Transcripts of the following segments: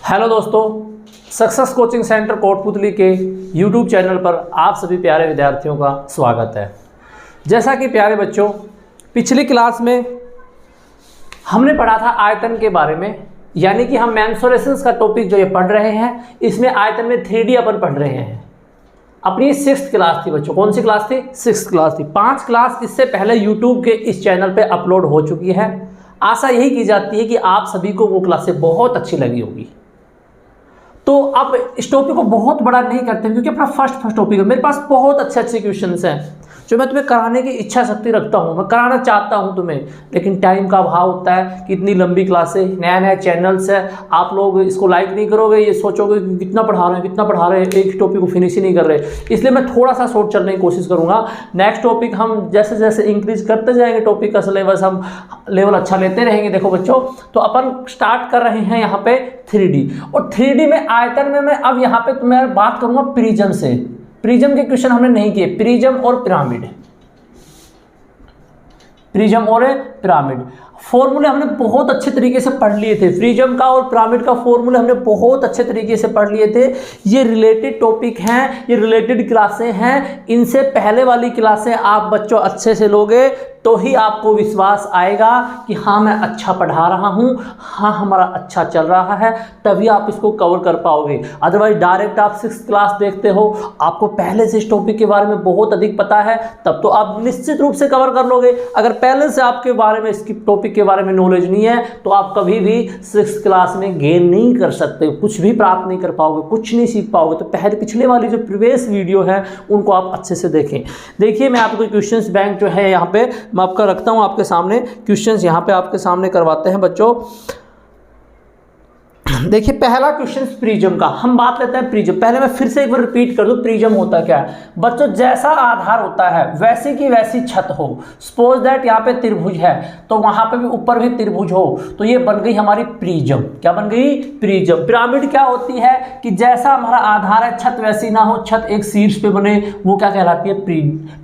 Hello दोस्तों, success coaching centre Kotputli के YouTube channel पर आप सभी प्यारे विद्यार्थियों का स्वागत है। जैसा कि प्यारे बच्चों, पिछली क्लास में हमने पढ़ा था आयतन के बारे में, यानी कि हम मेंसुरेशंस का टॉपिक जो ये पढ़ रहे हैं, इसमें आयतन में 3D अपन पढ़ रहे हैं। अपनी 6th क्लास थी बच्चों। कौन सी क्लास थी? 6th क्लास थी। 5 क्लास इससे पहले यूट्यूब के इस चैनल पे अपलोड हो चुकी है। आशा यही की जाती है कि आप सभी को वो क्लासें बहुत अच्छी लगी होगी। तो अब इस टॉपिक को बहुत बड़ा नहीं करते क्योंकि अपना फर्स्ट टॉपिक है। मेरे पास बहुत अच्छे क्वेश्चंस हैं जो मैं तुम्हें कराने की इच्छा शक्ति रखता हूँ, मैं कराना चाहता हूँ तुम्हें, लेकिन टाइम का अभाव होता है कि इतनी लंबी क्लासें, नया चैनल्स है, आप लोग इसको लाइक नहीं करोगे, ये सोचोगे कि कितना पढ़ा रहे हैं, एक टॉपिक को फिनिश ही नहीं कर रहे। इसलिए मैं थोड़ा सा शॉर्ट चलने की कोशिश करूँगा। नेक्स्ट टॉपिक हम जैसे जैसे इंक्रीज करते जाएंगे, टॉपिक का सिलेबस हम लेवल अच्छा लेते रहेंगे। देखो बच्चों, तो अपन स्टार्ट कर रहे हैं यहाँ पे 3D, और 3D में आयतन में मैं अब यहाँ पे मैं बात करूँगा प्रिज्म से। प्रिज्म के क्वेश्चन हमने नहीं किए, प्रिज्म और पिरामिड। प्रिज्म और पिरामिड फॉर्मूले हमने बहुत अच्छे तरीके से पढ़ लिए थे। प्रिज्म का और पिरामिड का फॉर्मूले हमने बहुत अच्छे तरीके से पढ़ लिए थे। ये रिलेटेड टॉपिक हैं, ये रिलेटेड क्लासें हैं। इनसे पहले वाली क्लासें आप बच्चों अच्छे से लोगे तो ही आपको विश्वास आएगा कि हाँ मैं अच्छा पढ़ा रहा हूँ, हाँ हमारा अच्छा चल रहा है, तभी आप इसको कवर कर पाओगे। अदरवाइज डायरेक्ट आप 6th क्लास देखते हो, आपको पहले से इस टॉपिक के बारे में बहुत अधिक पता है, तब तो आप निश्चित रूप से कवर कर लोगे। अगर पहले से आपके बारे में, इसकी टॉपिक के बारे में नॉलेज नहीं है तो आप कभी भी 6th क्लास में गेन नहीं कर सकते, कुछ भी प्राप्त नहीं कर पाओगे, कुछ नहीं सीख पाओगे। तो पिछले वाली जो प्रीवियस वीडियो है उनको आप अच्छे से देखें। देखिए, मैं आपको क्वेश्चंस बैंक जो है यहाँ पे मैं आपका रखता हूं आपके सामने, क्वेश्चंस यहां पे आपके सामने करवाते हैं बच्चों। देखिए, पहला क्वेश्चन प्रिज्म का हम बात लेते हैं। प्रिज्म, पहले मैं फिर से एक बार रिपीट कर दूं, प्रिज्म होता क्या है बच्चों? जैसा आधार होता है वैसी की वैसी छत हो। सपोज दैट यहाँ पे त्रिभुज है तो वहां पे भी ऊपर भी त्रिभुज हो, तो ये बन गई हमारी प्रिज्म। क्या बन गई? प्रिज्म। पिरामिड क्या होती है कि जैसा हमारा आधार है छत वैसी ना हो, छत एक शीर्ष पे बने, वो क्या कहलाती है?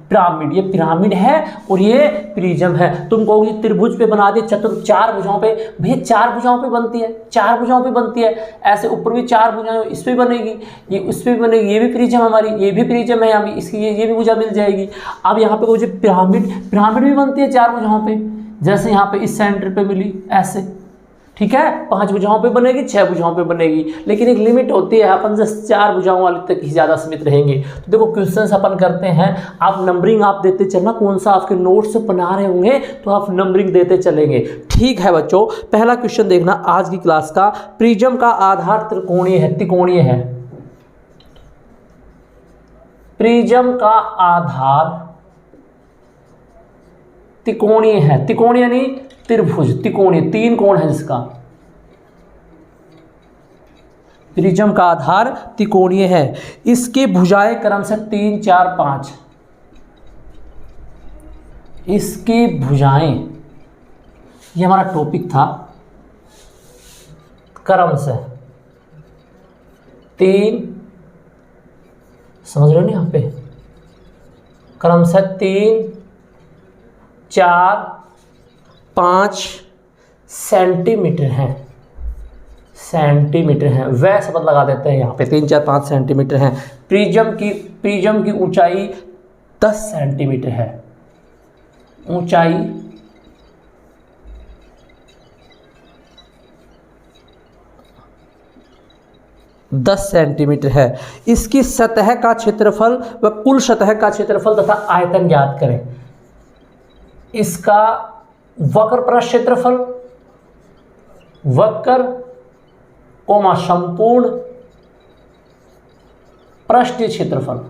पिरामिड। ये पिरामिड है और ये प्रिज्म है। तुम कहोगे त्रिभुज पे बना दिए, चतुर्भुज 4 भुजाओं पे, भैया 4 भुजाओं पे बनती है, 4 भुजाओं पे बनती है। ऐसे ऊपर भी 4 भुजाएं, इस पे बनेगी, ये उस पे बनेगी, ये भी प्रिज्म हमारी, ये भी प्रिज्म है, यहाँ इसकी ये भी भुजा मिल जाएगी। अब यहाँ पे जो पिरामिड भी बनती है 4 भुजाओं पे, जैसे यहाँ पे इस सेंटर पे मिली ऐसे, ठीक है। 5 भुजाओं पे बनेगी, 6 भुजाओं पे बनेगी, लेकिन एक लिमिट होती है, अपन जस्ट 4 भुजाओं वाले तक ही ज़्यादा सीमित रहेंगे। तो देखो क्वेश्चंस अपन करते हैं, आप नंबरिंग आप देते चलना, कौन सा आपके नोट्स से बना रहे होंगे तो आप नंबरिंग देते चलेंगे, ठीक है बच्चों। पहला क्वेश्चन देखना आज की क्लास का, प्रिज्म का आधार त्रिकोणीय है, त्रिकोणीय है। प्रिज्म का आधार त्रिकोणीय है, त्रिकोणीय यानी त्रिभुज, त्रिकोणीय, 3 कोण है जिसका। प्रिज्म का आधार त्रिकोणीय है, इसकी भुजाएं क्रम से 3, 4, 5। इसकी भुजाएं, ये हमारा टॉपिक था, क्रम से 3, समझ रहे हो ना यहाँ पे, क्रम से 3, 4, 5 सेंटीमीटर है, सेंटीमीटर है। वह शब्द लगा देते हैं यहाँ पे, 3, 4, 5 सेंटीमीटर है। प्रिज्म की ऊंचाई 10 सेंटीमीटर है, ऊंचाई 10 सेंटीमीटर है। इसकी सतह का क्षेत्रफल व कुल सतह का क्षेत्रफल तथा आयतन ज्ञात करें। इसका वक्र पृष्ठ क्षेत्रफल, वक्र कोमा संपूर्ण पृष्ठीय क्षेत्रफल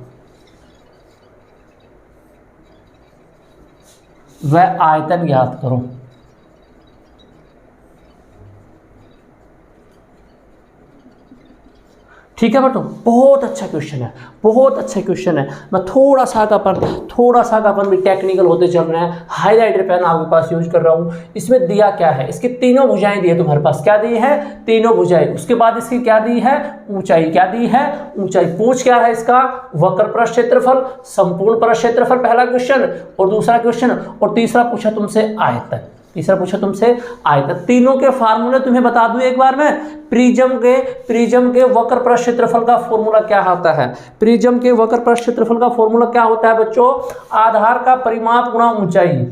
व आयतन ज्ञात करो। ठीक है बटो, बहुत अच्छा क्वेश्चन है, बहुत अच्छा क्वेश्चन है। मैं थोड़ा सा का अपन भी टेक्निकल होते चल रहे हैं। हाईलाइटर पेन आपके पास यूज कर रहा हूँ। इसमें दिया क्या है? इसकी 3 भुजाएं दी है तुम्हारे पास। क्या दी है? 3 भुजाएं। उसके बाद इसकी क्या दी है? ऊंचाई। क्या दी है? ऊंचाई। पूछ क्या है इसका? वक्र पृष्ठ क्षेत्रफल, संपूर्ण पृष्ठ क्षेत्रफल, पहला क्वेश्चन, और दूसरा क्वेश्चन, और तीसरा पूछा तुमसे आयतन। तीसरा पूछा तुमसे आयतन। तीनों के फार्मूले तुम्हें बता दूं एक बार में। प्रिज्म के वक्र पृष्ठ क्षेत्रफल का फॉर्मूला क्या होता है? प्रिज्म के वक्र पृष्ठ क्षेत्रफल का फॉर्मूला क्या होता है बच्चों? आधार का परिमाप गुणा ऊंचाई।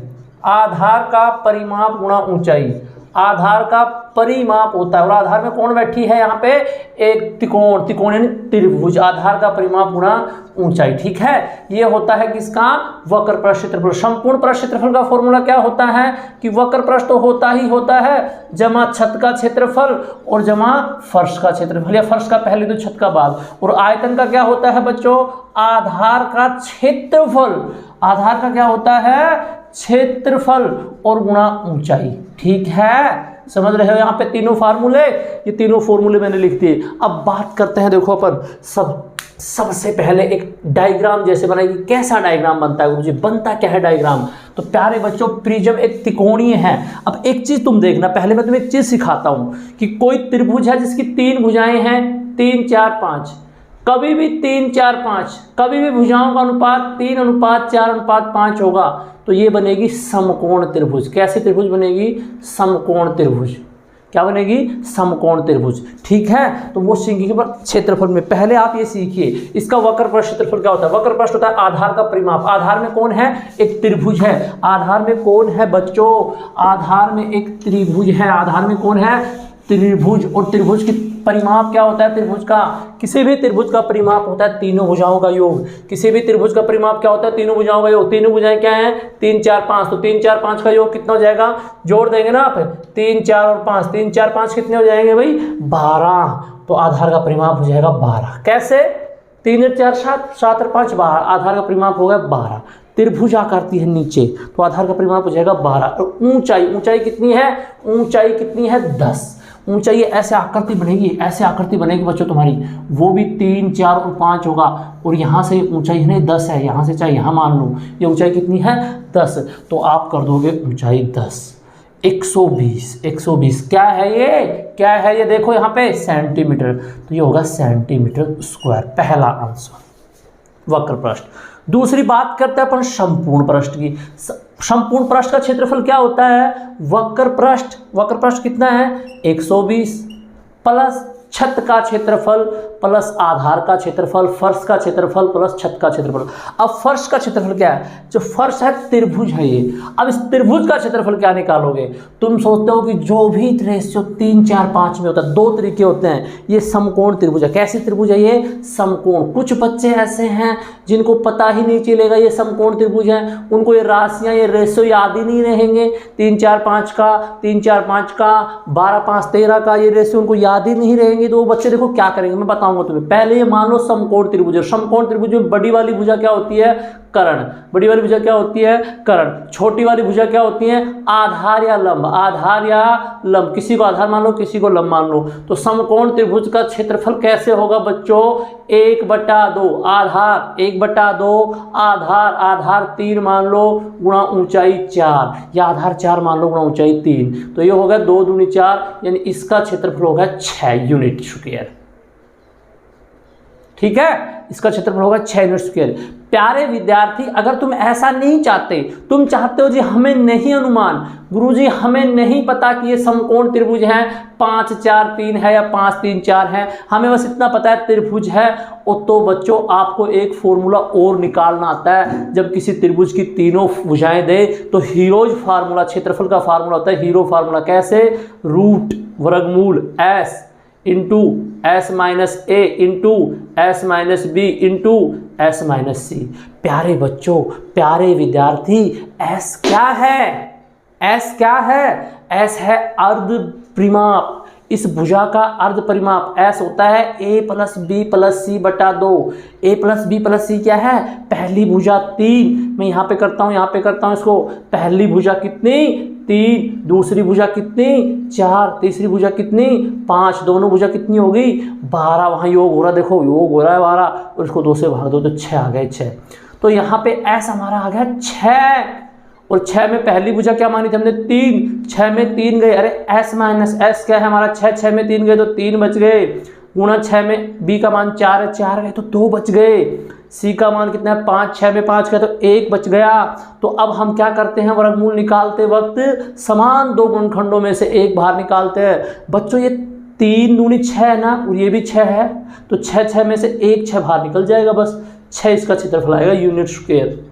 आधार का परिमाप गुणा ऊंचाई। आधार का परिमाप होता है और आधार में कौन बैठी है यहाँ पे? एक त्रिकोण यानी त्रिभुज। आधार का परिमाप गुणा ऊंचाई, ठीक है। ये होता है किसका? वक्र पृष्ठ क्षेत्रफल। संपूर्ण पृष्ठ क्षेत्रफल का फॉर्मूला क्या होता है कि वक्र पृष्ठ तो होता ही होता है जमा छत का क्षेत्रफल और जमा फर्श का क्षेत्रफल, या फर्श का पहले तो छत का बाद। और आयतन का क्या होता है बच्चों? आधार का क्षेत्रफल। आधार का क्या होता है? क्षेत्रफल और गुणा ऊंचाई, ठीक है। समझ रहे हो यहाँ पे तीनों फार्मूले? ये तीनों फॉर्मूले मैंने लिख दिए। अब बात करते हैं, देखो अपन सबसे पहले एक डायग्राम जैसे बनाएंगे। कैसा डायग्राम बनता है मुझे? बनता क्या है डायग्राम? तो प्यारे बच्चों, प्रिज्म एक त्रिकोणीय है। अब एक चीज तुम देखना, पहले मैं तुम्हें एक चीज सिखाता हूं कि कोई त्रिभुज है जिसकी 3 भुजाएं हैं, 3 4 5। कभी भी 3 4 5, कभी भी भुजाओं का अनुपात 3:4:5 होगा तो ये बनेगी समकोण त्रिभुज। कैसी त्रिभुज बनेगी? समकोण त्रिभुज। क्या बनेगी? समकोण त्रिभुज, ठीक है। तो वो सीखिए क्षेत्रफल में। पहले आप ये सीखिए इसका वक्र पृष्ठ क्षेत्रफल क्या होता है। वक्र पृष्ठ होता है आधार का परिमाप। आधार में कौन है? एक त्रिभुज है। आधार में कौन है बच्चों? आधार में एक त्रिभुज है। आधार में कौन है? त्रिभुज। और त्रिभुज की परिमाप क्या होता है? त्रिभुज का, किसी भी त्रिभुज का परिमाप होता है तीनों भुजाओं का योग। किसी भी त्रिभुज का परिमाप क्या होता है? तीनों भुजाओं का योग। तीनों भुजाएं क्या हैं? 3 4 5। तो 3 4 5 का योग कितना हो जाएगा? जोड़ देंगे ना आप, 3 4 और 5, 3 4 5 कितने हो जाएंगे भाई? 12। तो आधार का परिमाप हो जाएगा 12। कैसे? 3 और 4 7, 7 और 5 12। आधार का परिमाप हो गया 12। त्रिभुज आकृति है नीचे, तो आधार का परिमाप हो जाएगा 12। और ऊंचाई कितनी है? ऊंचाई कितनी है? 10। ऊंचाई ऐसे आकृति बनेगी, ऐसे आकृति बनेगी बच्चों तुम्हारी, वो भी 3 4 और 5 होगा। और यहाँ से ऊंचाई है 10 है, यहाँ से चाहे यहाँ मान लो, ये ऊंचाई कितनी है? 10। तो आप कर दोगे ऊंचाई 10। 120 क्या है ये? क्या है ये? देखो यहाँ पे सेंटीमीटर, तो ये होगा सेंटीमीटर स्क्वायर। पहला आंसर वक्र पृष्ठ। दूसरी बात करते हैं अपन संपूर्ण पृष्ठ की। संपूर्ण पृष्ठ का क्षेत्रफल क्या होता है? वक्र पृष्ठ कितना है? 120 प्लस छत का क्षेत्रफल प्लस आधार का क्षेत्रफल, फर्श का क्षेत्रफल प्लस छत का क्षेत्रफल। अब फर्श का क्षेत्रफल क्या है? जो फर्श है त्रिभुज है ये। अब इस त्रिभुज का क्षेत्रफल क्या निकालोगे? तुम सोचते हो कि जो भी रेशियो 3 4 5 में होता है, 2 तरीके होते हैं। ये समकोण त्रिभुज है। कैसी त्रिभुज है ये? समकोण। कुछ बच्चे ऐसे हैं जिनको पता ही नहीं चलेगा ये समकोण त्रिभुज है, उनको ये राशियां, ये रेशियो याद ही नहीं रहेंगे। 3 4 5 का, 3 4 5 का, 12 5 13 का, ये रेशियो उनको याद ही नहीं रहेंगे। तो वो बच्चे देखो क्या करेंगे, मैं बताऊंगा तुम्हें। पहले ये मान लो समकोण त्रिभुज है। समकोण त्रिभुज में बड़ी वाली भुजा क्या होती है? कर्ण। बड़ी वाली भुजा क्या होती है? कर्ण। छोटी वाली भुजा क्या होती है? आधार या लंब। आधार या लंब, किसी को आधार मान लो, किसी को लंब मान लो। तो समकोण त्रिभुज का क्षेत्रफल कैसे होगा बच्चों? 1/2 आधार, 1/2 आधार, आधार 3 मान लो गुणा ऊंचाई 4, या आधार 4 मान लो गुणा ऊंचाई 3। तो ये होगा 2 दूनी 4, यानी इसका क्षेत्रफल होगा 6 यूनिट स्क्वायर। ठीक है, इसका क्षेत्रफल होगा 6 यूनिट स्क्वायर। प्यारे विद्यार्थी, अगर तुम ऐसा नहीं चाहते, तुम चाहते हो जी हमें नहीं अनुमान, गुरुजी हमें नहीं पता कि ये समकोण त्रिभुज है, 5 4 3 है या 5 3 4 है, हमें बस इतना पता है त्रिभुज है, और तो बच्चों आपको एक फॉर्मूला और निकालना आता है। जब किसी त्रिभुज की तीनों भुजाएं दे तो हीरोज फार्मूला, क्षेत्रफल का फार्मूला होता है हीरो फार्मूला। कैसे? रूट वर्गमूल s into s minus a into s minus b into s minus c। प्यारे बच्चों, प्यारे विद्यार्थी, s क्या है? s क्या है? s है अर्ध परिमाप। इस भुजा का अर्ध परिमाप s होता है a plus b plus c बटा 2। a plus b plus c क्या है? पहली भुजा 3, मैं यहाँ पे करता हूँ, यहाँ पे करता हूँ इसको। पहली भुजा कितनी? 3, दूसरी भुजा कितनी? 4, तीसरी भुजा कितनी? 5, दोनों भुजा कितनी होगी? 12। वहाँ योग हो रहा, देखो योग हो रहा है 12, और इसको 2 से भाग दो तो 6 आ गए 6। तो यहाँ पे s हमारा आ गया 6, और 6 में पहली भुजा क्या मानी थी हमने? 3, 6 में 3 गए, अरे s माइनस s क्या है हमारा? 6 में 3 गए तो 3 बच गए, गुणा 6 में b का मान 4 है, 4 गए तो 2 बच गए। सी का मान कितना है 5, 6 में 5 का तो 1 बच गया। तो अब हम क्या करते हैं, वर्गमूल निकालते वक्त समान दो गुणनखंडों में से एक बाहर निकालते हैं। बच्चों ये 3 दूनी 6 है ना, और ये भी 6 है, तो 6 6 में से 1 6 बाहर निकल जाएगा, बस 6 इसका क्षेत्रफल आएगा यूनिट स्क्वायर।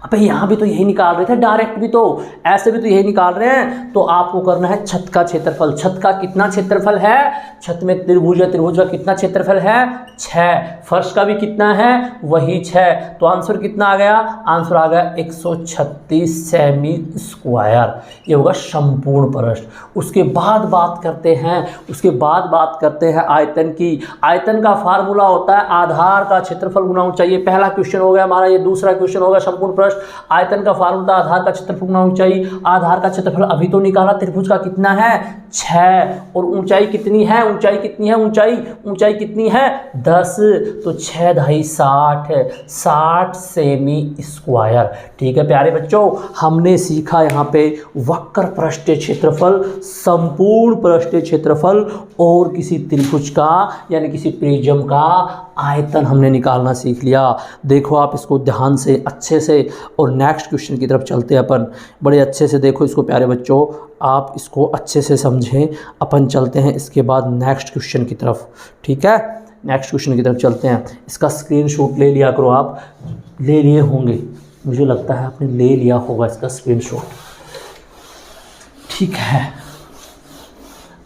अबे यहाँ भी तो यही निकाल रहे थे, डायरेक्ट भी तो ऐसे भी तो यही निकाल रहे हैं। तो आपको करना है छत का क्षेत्रफल। छत का कितना क्षेत्रफल है, छत में त्रिभुज है, त्रिभुज का कितना क्षेत्रफल है 6, फर्श का भी कितना है वही 6। तो आंसर कितना आ गया, आंसर आ गया 136 सेमी स्क्वायर। ये होगा संपूर्ण पृष्ठ। उसके बाद बात करते हैं आयतन की। आयतन का फार्मूला होता है आधार का क्षेत्रफल गुना ऊंचाई। पहला क्वेश्चन हो गया हमारा, ये दूसरा क्वेश्चन होगा संपूर्ण पृष्ठ। आयतन का फार्मूला आधार का क्षेत्रफल गुना ऊंचाई। आधार का क्षेत्रफल अभी तो निकाला, त्रिभुज का कितना है 6, और ऊंचाई कितनी है, ऊंचाई कितनी है 10, तो 6 ढाई 60 सेमी स्क्वायर। ठीक है प्यारे बच्चों, हमने सीखा यहाँ पे वक्र पृष्ठीय क्षेत्रफल, संपूर्ण पृष्ठीय क्षेत्रफल और किसी त्रिभुज का यानी किसी प्रिज्म का आयतन हमने निकालना सीख लिया। देखो आप इसको ध्यान से अच्छे से, और नेक्स्ट क्वेश्चन की तरफ चलते हैं अपन। बड़े अच्छे से देखो इसको प्यारे बच्चों, आप इसको अच्छे से समझें। अपन चलते हैं इसके बाद नेक्स्ट क्वेश्चन की तरफ। ठीक है, नेक्स्ट क्वेश्चन की तरफ चलते हैं। इसका स्क्रीनशॉट ले लिया करो, आप ले लिए होंगे, मुझे लगता है आपने ले लिया होगा इसका स्क्रीनशॉट। ठीक है,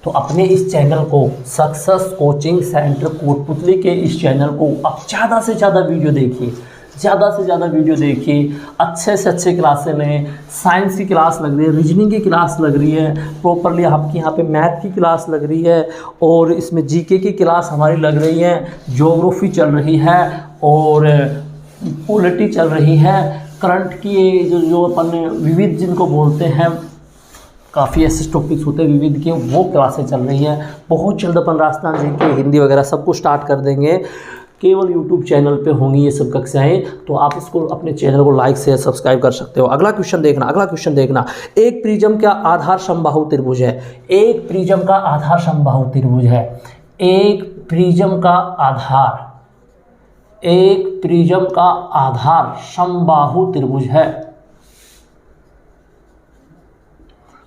तो अपने इस चैनल को सक्सेस कोचिंग सेंटर कोटपुतली के इस चैनल को आप ज़्यादा से ज़्यादा वीडियो देखिए, अच्छे से अच्छे क्लासें लें। साइंस की क्लास लग रही है, रीजनिंग की क्लास लग रही है, प्रॉपरली आपकी यहाँ पे मैथ की क्लास लग रही है, और इसमें जीके की क्लास हमारी लग रही है, ज्योग्राफी चल रही है, और पॉलिटी चल रही है, करंट की जो अपन विविध जिनको बोलते हैं, काफ़ी ऐसे टॉपिक्स होते हैं विविध के, वो क्लासें चल रही हैं। बहुत जल्द अपन राजस्थान जीके, हिंदी वगैरह सब कुछ स्टार्ट कर देंगे। केवल यूट्यूब चैनल पे होंगी ये सब कक्षाएं, तो आप इसको अपने चैनल को लाइक शेयर सब्सक्राइब कर सकते हो। अगला क्वेश्चन देखना, एक प्रिज्म का आधार समबाहु त्रिभुज है। एक प्रिज्म का आधार समबाहु त्रिभुज है। एक प्रिज्म का आधार समबाहु त्रिभुज है।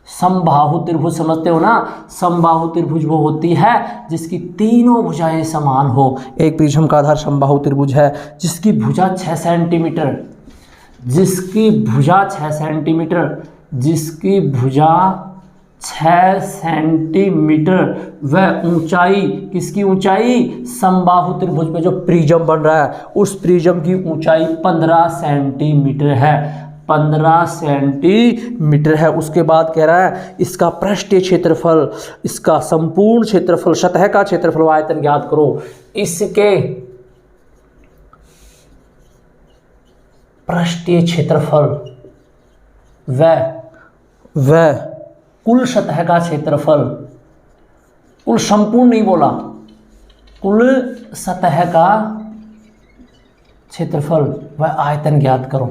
समबाहु त्रिभुज समझते हो ना, समबाहु त्रिभुज वो होती है जिसकी तीनों भुजाएं समान हो। एक प्रिज्म का आधार समबाहु त्रिभुज है जिसकी भुजा 6 सेंटीमीटर, जिसकी भुजा 6 सेंटीमीटर वह ऊंचाई, किसकी ऊंचाई, समबाहु त्रिभुज में जो प्रिज्म बन रहा है उस प्रिज्म की ऊंचाई 15 सेंटीमीटर है, 15 सेंटीमीटर है। उसके बाद कह रहा है इसका पृष्ठीय क्षेत्रफल, इसका संपूर्ण क्षेत्रफल, सतह का क्षेत्रफल आयतन ज्ञात करो। इसके पृष्ठीय क्षेत्रफल व कुल सतह का क्षेत्रफल, कुल संपूर्ण नहीं बोला, कुल सतह का क्षेत्रफल व आयतन ज्ञात करो।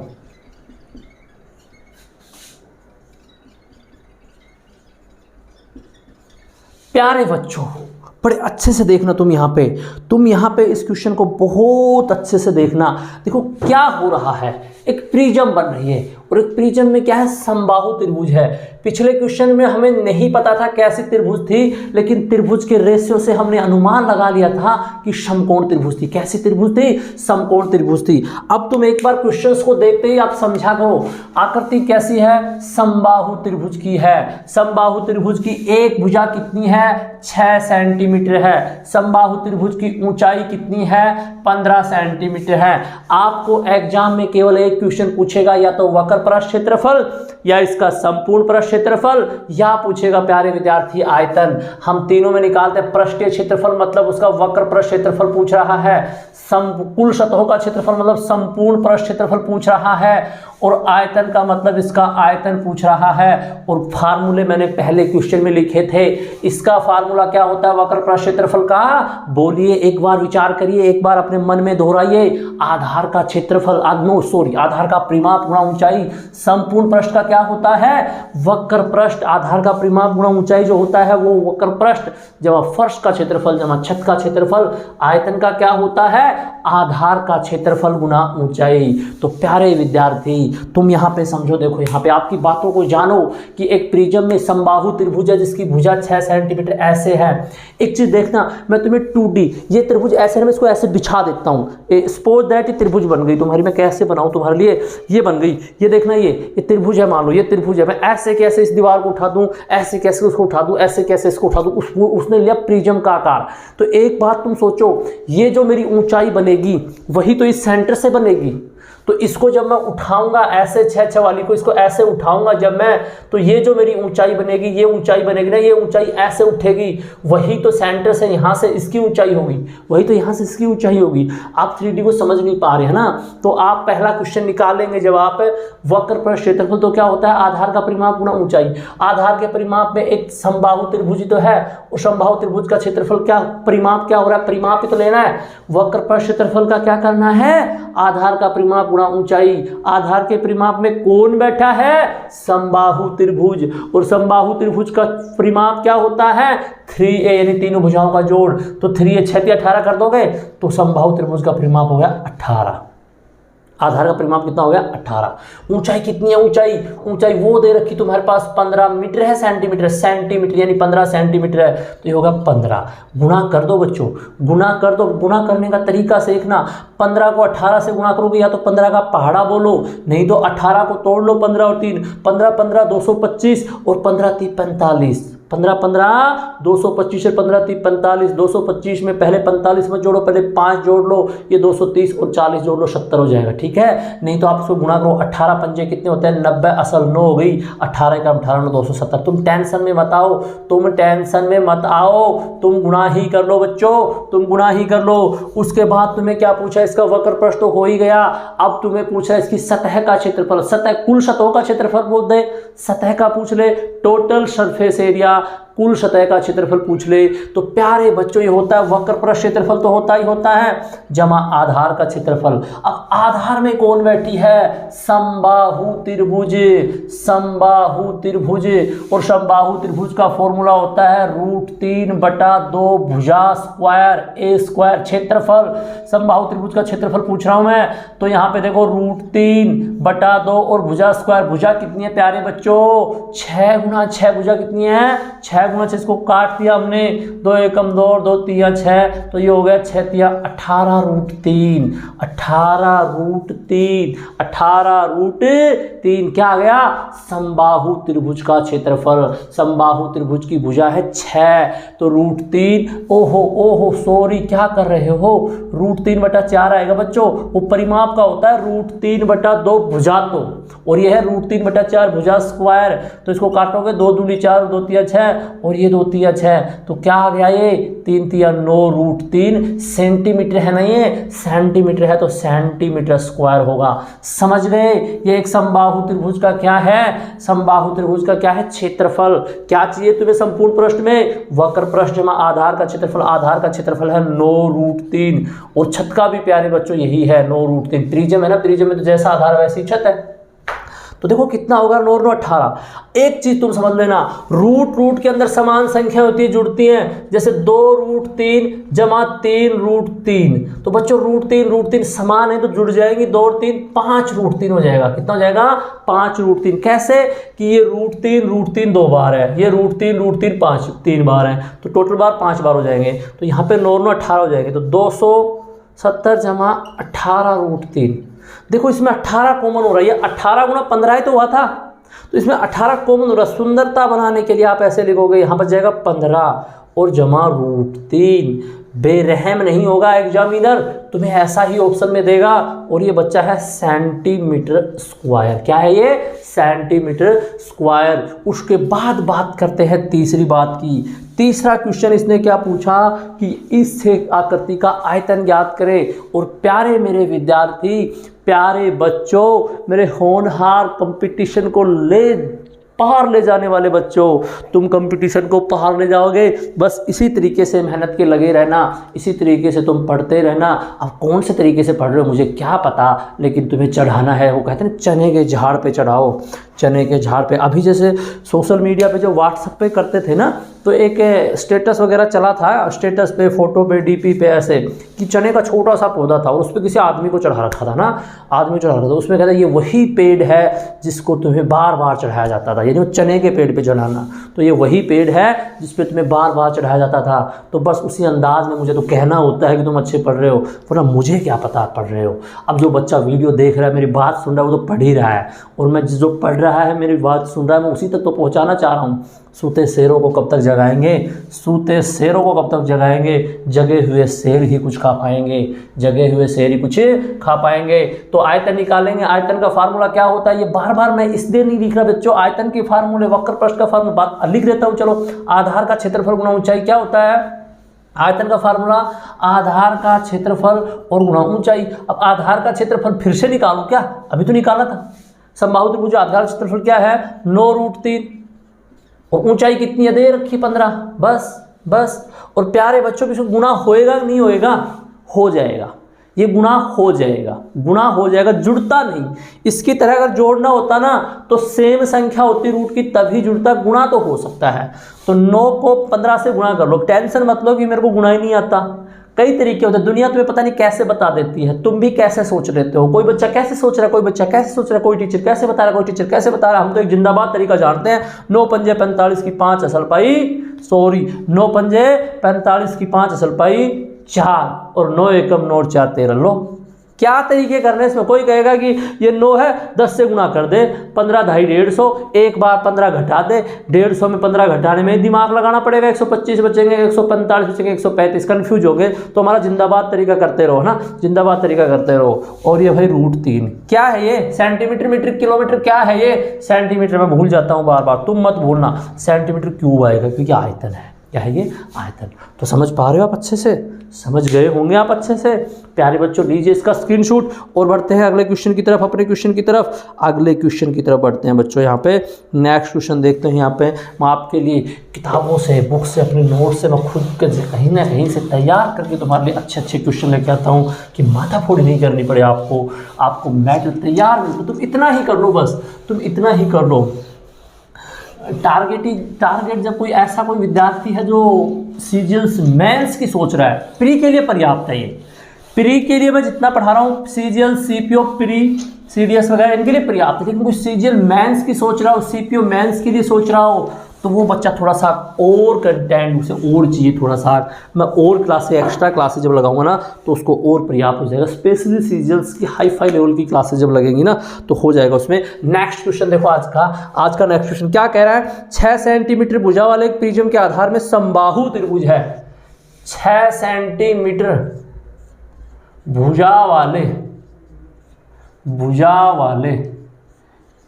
प्यारे बच्चों बड़े अच्छे से देखना, तुम यहाँ पे इस क्वेश्चन को बहुत अच्छे से देखना। देखो क्या हो रहा है, एक प्रिज्म बन रही है और एक प्रिज्म में क्या है, समबाहु त्रिभुज है। पिछले क्वेश्चन में हमें नहीं पता था कैसी त्रिभुज थी, लेकिन त्रिभुज के रेशियो से हमने अनुमान लगा लिया था कि समकोण त्रिभुज थी। कैसी त्रिभुज थी, समकोण त्रिभुज थी। अब तुम एक बार क्वेश्चंस को देखते ही आप समझा करो आकृति कैसी है, समबाहु त्रिभुज की है। समबाहु त्रिभुज की एक भुजा कितनी है, 6 सेंटीमीटर है। समबाहु त्रिभुज की ऊंचाई कितनी है, 15 सेंटीमीटर है। आपको एग्जाम में केवल एक क्वेश्चन पूछेगा, या तो वक्र पृष्ठ क्षेत्रफल, या इसका संपूर्ण पृष्ठ क्षेत्रफल, या पूछेगा प्यारे विद्यार्थी आयतन। हम तीनों में निकालते हैं। पृष्ठीय क्षेत्रफल मतलब उसका वक्र पृष्ठ क्षेत्रफल पूछ रहा है, कुल सतहों का क्षेत्रफल मतलब संपूर्ण पृष्ठ क्षेत्रफल पूछ रहा है, और आयतन का मतलब इसका आयतन पूछ रहा है। और फार्मूले मैंने पहले क्वेश्चन में लिखे थे। इसका फार्मूला क्या होता है वक्र पृष्ठ क्षेत्रफल का? बोलिए, एक बार विचार करिए, एक बार अपने मन में दोहराइए। आधार का क्षेत्रफल, आधार का परिमाप गुणा ऊंचाई। संपूर्ण पृष्ठ का क्या होता है? वक्र पृष्ठ। आधार का परिमाप गुणा ऊंचाई जो होता है वो वक्र पृष्ठ जमा फर्श का क्षेत्रफल जमा छत का क्षेत्रफल। आयतन का क्या होता है? आधार का क्षेत्रफल गुना ऊंचाई। तो प्यारे विद्यार्थी, तुम यहाँ पे समझो, देखो यहाँ पे आपकी बातों को जानो कि एक प्रिज्म में समबाहु त्रिभुज है जिसकी भुजा 6 सेंटीमीटर ऐसे है। एक चीज देखना, मैं तुम्हें 2D ये त्रिभुज ऐसे है, मैं इसको ऐसे बिछा देता हूँ। सपोज दैट ये त्रिभुज बन गई तुम्हारी, मैं कैसे बनाऊँ तुम्हारे लिए, ये बन गई। ये देखना, ये त्रिभुज है, मान लो ये त्रिभुज है। मैं ऐसे कैसे इस दीवार को उठा दूं, ऐसे कैसे उसको उठा दूं, ऐसे कैसे इसको उठा दूं, उसने लिया प्रिज्म का आकार। तो एक बात तुम सोचो, ये जो मेरी ऊंचाई बनेगी वही तो इस सेंटर से बनेगी। तो इसको जब मैं उठाऊंगा ऐसे 6 वाली को, इसको ऐसे उठाऊंगा जब मैं, तो ये जो मेरी ऊंचाई बनेगी, ये ऊंचाई बनेगी ना, ये ऊंचाई ऐसे उठेगी, वही तो सेंटर से यहाँ से इसकी ऊंचाई होगी, वही तो यहाँ से इसकी ऊंचाई होगी। आप 3D को समझ नहीं पा रहे हैं ना, तो आप पहला क्वेश्चन निकालेंगे जब आप वक्र पृष्ठ क्षेत्रफल, तो क्या होता है? आधार का परिमाप गुणा ऊंचाई। आधार के परिमाप में एक समबाहु त्रिभुज तो है, और समबाहु त्रिभुज का क्षेत्रफल क्या, परिमाप क्या हो रहा है? परिमाप ही तो लेना है। वक्र पृष्ठ क्षेत्रफल का क्या करना है? आधार का परिमाप गुणा ऊंचाई। आधार के परिमाप में कौन बैठा है? समबाहु त्रिभुज। और समबाहु त्रिभुज का परिमाप क्या होता है? 3a, यानी तीनों भुजाओं का जोड़। तो 3a 6 18 कर दोगे तो समबाहु त्रिभुज का परिमाप हो गया 18। आधार का परिमाप कितना हो गया? 18। ऊंचाई कितनी है? ऊंचाई वो दे रखी तुम्हारे पास 15 मीटर है, सेंटीमीटर यानी 15 सेंटीमीटर है, तो ये होगा 15। गुणा कर दो बच्चों, गुणा कर दो। गुणा करने का तरीका सीखना, 15 को 18 से गुणा करोगे, या तो 15 का पहाड़ा बोलो, नहीं तो 18 को तोड़ लो, 15 और 3, 15 15 225 और 15 3 45। 15 15 225 और 15 3 45। 225 में पहले 45 में जोड़ो, पहले 5 जोड़ लो, ये 230 और 40 जोड़ लो, 70 हो जाएगा। ठीक है, नहीं तो आप इसको गुणा करो। 18 पंजे कितने होते हैं? 90। असल 9 हो गई, 18 का 18 9 270। तुम टेंशन में मत आओ, तुम गुणा ही कर लो बच्चों, तुम गुणा ही कर लो। उसके बाद तुम्हें क्या पूछा? इसका वक्र पृष्ठ तो हो ही गया। अब तुम्हें पूछा इसकी सतह का क्षेत्रफल। सतह, कुल सतहों का क्षेत्रफल बोल दे, सतह का पूछ ले, टोटल सरफेस एरिया, कुल सतह का क्षेत्रफल पूछ ले। तो प्यारे बच्चों ये होता है वक्र पृष्ठ क्षेत्रफल, तो होता ही होता है, जमा आधार का क्षेत्रफल। अब आधार में कौन बैठी है? समबाहु त्रिभुज। समबाहु त्रिभुज, और समबाहु त्रिभुज का फॉर्मूला होता है √3/2 भुजा स्क्वायर ए स्क्वायर। क्षेत्रफल, समबाहु त्रिभुज का क्षेत्रफल पूछ रहा हूं मैं, तो यहाँ पे देखो √3/2 और भुजा स्क्वायर। भुजा कितनी है प्यारे बच्चों? 6 गुना 6। भुजा कितनी है? 6 गुना 6। इसको काट दिया हमने, 2 एकम 2 और 2 तिया 6, तो ये हो गया 6 तिया 18 √3। 18 √3 क्या आ गया? समबाहु त्रिभुज का क्षेत्रफल। समबाहु त्रिभुज की भुजा है 6, तो √3। ओहो सॉरी, क्या कर रहे हो? √3/4 आएगा बच्चों, वो परिमाप का होता है √3/2 भुजा, तो और ये है √3/4 भुजा स्क्वायर। तो इसको काटोगे, 2 दूनी 4 और 2 तिया 6 और ये 2 तिया 6, तो क्या आ गया? ये 3 तिया 9 √3 सेंटीमीटर है ना, ये सेंटीमीटर है, तो सेंटीमीटर स्क्वायर होगा। समझ गए? ये एक समबाहु त्रिभुज का क्या है? समबाहु त्रिभुज का क्या है? क्षेत्रफल। क्या चाहिए तुम्हें संपूर्ण पृष्ठ में? वक्र पृष्ठ जमा आधार का क्षेत्रफल। आधार का क्षेत्रफल है 9 √3, और छत का भी प्यारे बच्चों यही है 9 √3। प्रिज्म है ना, प्रिज्म में तो जैसा आधार वैसी छत है। तो देखो कितना होगा? 9 9 18। एक चीज तुम समझ लेना, रूट के अंदर समान संख्या होती है, जुड़ती हैं। जैसे 2 √3 जमा 3 √3, तो बच्चों √3 समान है तो जुड़ जाएंगी, 2 और 3 5 √3 हो जाएगा। कितना हो जाएगा? 5 √3। कैसे कि ये √3 2 बार है, ये √3 5 3 बार है, तो टोटल बार 5 बार हो जाएंगे। तो यहाँ पे 9 9 18 हो जाएंगे, तो 270 जमा 18 √3। देखो इसमें 18 कॉमन हो रही है, 18 गुना 15 ही तो हुआ था, तो इसमें 18 कॉमन हो रहा है। सुंदरता बनाने के लिए आप ऐसे लिखोगे, यहाँ पर जाएगा 15 और जमा √3। बेरहम नहीं होगा एग्जामिनर, तुम्हें ऐसा ही ऑप्शन में देगा। और ये बच्चा है सेंटीमीटर स्क्वायर। क्या है ये? Centimetre square. उसके बाद बात करते हैं तीसरी बात की। तीसरा क्वेश्चन इसने क्या पूछा कि इस आकृति का आयतन ज्ञात करें। और प्यारे मेरे विद्यार्थी, प्यारे बच्चों, मेरे होनहार कंपटीशन को पार ले जाने वाले बच्चों, तुम कंपटीशन को पार ले जाओगे। बस इसी तरीके से मेहनत के लगे रहना, इसी तरीके से तुम पढ़ते रहना। अब कौन से तरीके से पढ़ रहे हो मुझे क्या पता, लेकिन तुम्हें चढ़ाना है। वो कहते हैं चने के झाड़ पे चढ़ाओ, चने के झाड़ पे। अभी जैसे सोशल मीडिया पे जो व्हाट्सएप पे करते थे ना, तो एक स्टेटस वगैरह चला था, स्टेटस पे, फोटो पे, डीपी पे, ऐसे कि चने का छोटा सा पौधा था और उस पर किसी आदमी को चढ़ा रखा था ना, आदमी चढ़ा रखा था। उसमें कहता है ये वही पेड़ है जिसको तुम्हें बार बार चढ़ाया जाता था, यानी वो चने के पेड़ पे चढ़ाना। तो ये वही पेड़ है जिस पे तुम्हें बार बार चढ़ाया जाता था। तो बस उसी अंदाज में मुझे तो कहना होता है कि तुम अच्छे पढ़ रहे हो, वरना मुझे क्या पता आप पढ़ रहे हो। अब जो बच्चा वीडियो देख रहा है, मेरी बात सुन रहा है, वो तो पढ़ ही रहा है। और मैं जो पढ़ रहा है, मेरी बात सुन रहा है, मैं उसी तक तो पहुंचाना चाह रहा हूँ। सूते शेरों को कब तक जगाएंगे, सूते शेरों को कब तक जगाएंगे, जगे हुए शेर ही कुछ खा पाएंगे, जगे हुए शेर ही कुछ खा पाएंगे। तो आयतन निकालेंगे। आयतन का फार्मूला क्या होता है, ये बार बार मैं इसलिए नहीं लिख रहा बच्चों, आयतन के फार्मूले, वक्र प्रश्न का फार्मूला बात लिख देता हूँ। चलो, आधार का क्षेत्रफल गुणा ऊंचाई क्या होता है? आयतन का फार्मूला आधार का क्षेत्रफल और गुणा ऊंचाई। अब आधार का क्षेत्रफल फिर से निकालूं क्या? अभी तो निकाला था। समबाहु त्रिभुज आधार का क्षेत्रफल क्या है? 9√3। और ऊंचाई कितनी है? दे रखी 15। बस। और प्यारे बच्चों, किसी गुणा होएगा नहीं होएगा? हो जाएगा, ये गुणा हो जाएगा, गुणा हो जाएगा, जुड़ता नहीं। इसकी तरह अगर जोड़ना होता ना तो सेम संख्या होती रूट की, तभी जुड़ता। गुणा तो हो सकता है। तो 9 को 15 से गुणा कर लो। टेंशन मत लो कि मेरे को गुणा ही नहीं आता। कई तरीके होते हैं, दुनिया तुम्हें पता नहीं कैसे बता देती है। तुम भी कैसे सोच लेते हो, कोई बच्चा कैसे सोच रहा है, कोई बच्चा कैसे सोच रहा है, कोई टीचर कैसे बता रहा है, कोई टीचर कैसे बता रहा है। हम तो एक जिंदाबाद तरीका जानते हैं। 9 पंजे 45 की 5 असल पाई, 9 पंजे 45 की 5 असल पाई 4, और 9 एकम 9 4 13। लो, क्या तरीके करने इसमें। कोई कहेगा कि ये 9 है, 10 से गुणा कर दे, 15 2.5 150, एक बार 15 घटा दे, 150 में 15 घटाने में दिमाग लगाना पड़ेगा। 125 बचेंगे, 145 बचेंगे, 135। कन्फ्यूज हो गए तो हमारा जिंदाबाद तरीका करते रहो ना, जिंदाबाद तरीका करते रहो। और ये भाई √3 क्या है? ये सेंटीमीटर, मीटर, किलोमीटर क्या है? ये सेंटीमीटर। मैं भूल जाता हूँ बार बार, तुम मत भूलना। सेंटीमीटर क्यूब आएगा क्योंकि आयतन है। क्या है ये? आयतन। तो समझ पा रहे हो आप अच्छे से? समझ गए होंगे आप अच्छे से। प्यारे बच्चों, लीजिए इसका स्क्रीनशॉट और बढ़ते हैं अगले क्वेश्चन की तरफ, अपने क्वेश्चन की तरफ। अगले क्वेश्चन की तरफ बढ़ते हैं बच्चों। यहाँ पे नेक्स्ट क्वेश्चन देखते हैं। यहाँ पे मैं आपके लिए किताबों से, बुक से, अपने नोट से मैं खुद के कहीं ना कहीं से तैयार करके तुम्हारे लिए अच्छे अच्छे क्वेश्चन लेके आता हूँ कि माथाफोड़ी नहीं करनी पड़े आपको मैटर तैयार मिले। तुम इतना ही कर लो, बस तुम इतना ही कर लो। टारगेट जब कोई ऐसा कोई विद्यार्थी है जो सीजीएल्स मेंस की सोच रहा है, प्री के लिए पर्याप्त है। ये प्री के लिए मैं जितना पढ़ा रहा हूँ, सीजीएल, सीपीओ, प्री, सीडीएस वगैरह, इनके लिए पर्याप्त है। लेकिन कोई सीजीएल मेंस की सोच रहा हो, सीपीओ मेंस के लिए सोच रहा हो, तो वो बच्चा थोड़ा सा और कंटेंट, उसे और चाहिए थोड़ा सा। मैं और क्लासेस, एक्स्ट्रा क्लासेस जब लगाऊंगा ना तो उसको और पर्याप्त हो जाएगा। स्पेशली सीजीएल्स की हाई फाई लेवल की क्लासेस जब लगेंगी ना तो हो जाएगा उसमें। नेक्स्ट क्वेश्चन देखो आज का नेक्स्ट क्वेश्चन क्या कह रहा है? 6 सेंटीमीटर भुजा वाले एक प्रिज्म के आधार में समबाहु त्रिभुज है। 6 सेंटीमीटर भुजा वाले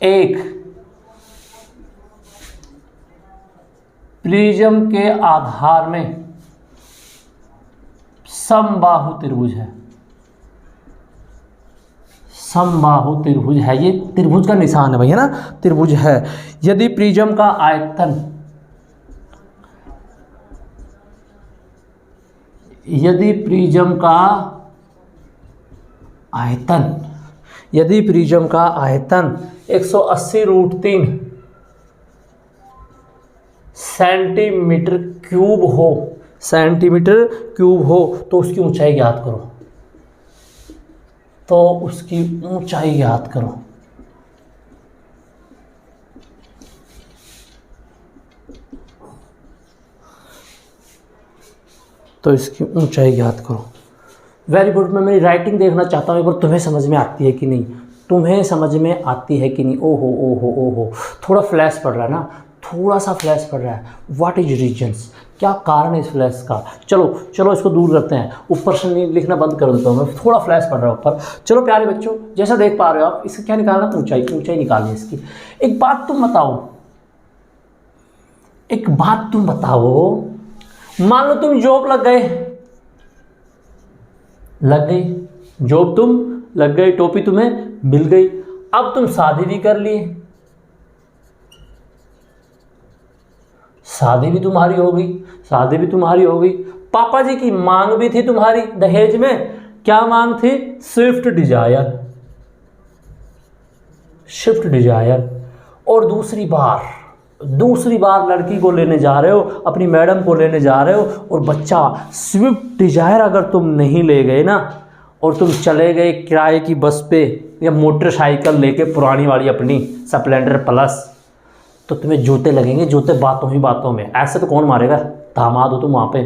एक प्रिज्म के आधार में समबाहु त्रिभुज है। समबाहु त्रिभुज है, ये त्रिभुज का निशान है भैया ना, त्रिभुज है। यदि प्रिज्म का आयतन, यदि प्रिज्म का आयतन 180√3 सेंटीमीटर क्यूब हो, तो उसकी ऊंचाई ज्ञात करो। तो इसकी ऊंचाई ज्ञात करो। Very good. मैं मेरी राइटिंग देखना चाहता हूँ एक बार, तुम्हें समझ में आती है कि नहीं, तुम्हें समझ में आती है कि नहीं। ओहो, थोड़ा फ्लैश पड़ रहा है ना, थोड़ा सा फ्लैश पड़ रहा है, व्हाट इज रीजन्स, क्या कारण है इस फ्लैश का। चलो इसको दूर करते हैं, ऊपर से नहीं लिखना बंद कर देता हूँ मैं, थोड़ा फ्लैश पड़ रहा है ऊपर। चलो प्यारे बच्चों, जैसा देख पा रहे हो आप, इसका क्या निकालना, ऊंचाई निकालनी है इसकी। एक बात तुम बताओ, मान लो तुम जॉब लग गई, जॉब तुम लग गई, टोपी तुम्हें मिल गई, अब तुम शादी भी कर लिए, शादी भी तुम्हारी हो गई, पापा जी की मांग भी थी तुम्हारी दहेज में, क्या मांग थी, स्विफ्ट डिजायर। और दूसरी बार लड़की को लेने जा रहे हो, अपनी मैडम को लेने जा रहे हो, और बच्चा स्विफ्ट डिजायर अगर तुम नहीं ले गए ना, और तुम चले गए किराए की बस पे या मोटरसाइकिल लेके पुरानी वाली अपनी स्प्लेंडर प्लस, तो तुम्हें जूते लगेंगे, बातों में। ऐसे तो कौन मारेगा, दामाद हो तुम वहाँ पे,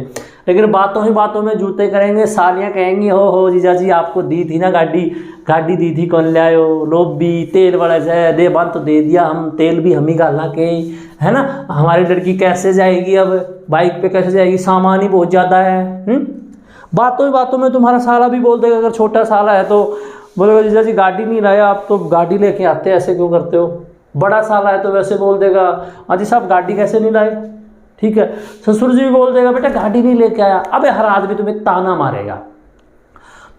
लेकिन बातों में जूते करेंगे। सालियाँ कहेंगी, हो जीजा जी आपको दी थी ना गाड़ी दी थी, कौन ले आयो, लोबी तेल बड़ा है, दे बात तो दे दिया, हम तेल भी हम ही गाला के, है ना। हमारी लड़की कैसे जाएगी, अब बाइक पे कैसे जाएगी, सामान ही बहुत ज़्यादा है। बातों में तुम्हारा साला भी बोल देगा, अगर छोटा साला है तो बोलेगा जीजा जी गाड़ी नहीं लाया, आप तो गाड़ी लेके आते, ऐसे क्यों करते हो। बड़ा साला है तो वैसे बोल देगा, अजी साहब गाड़ी कैसे नहीं लाए, ठीक है। ससुर जी भी बोल देगा, बेटा गाड़ी नहीं लेके आया। अबे हर आदमी तुम्हें ताना मारेगा,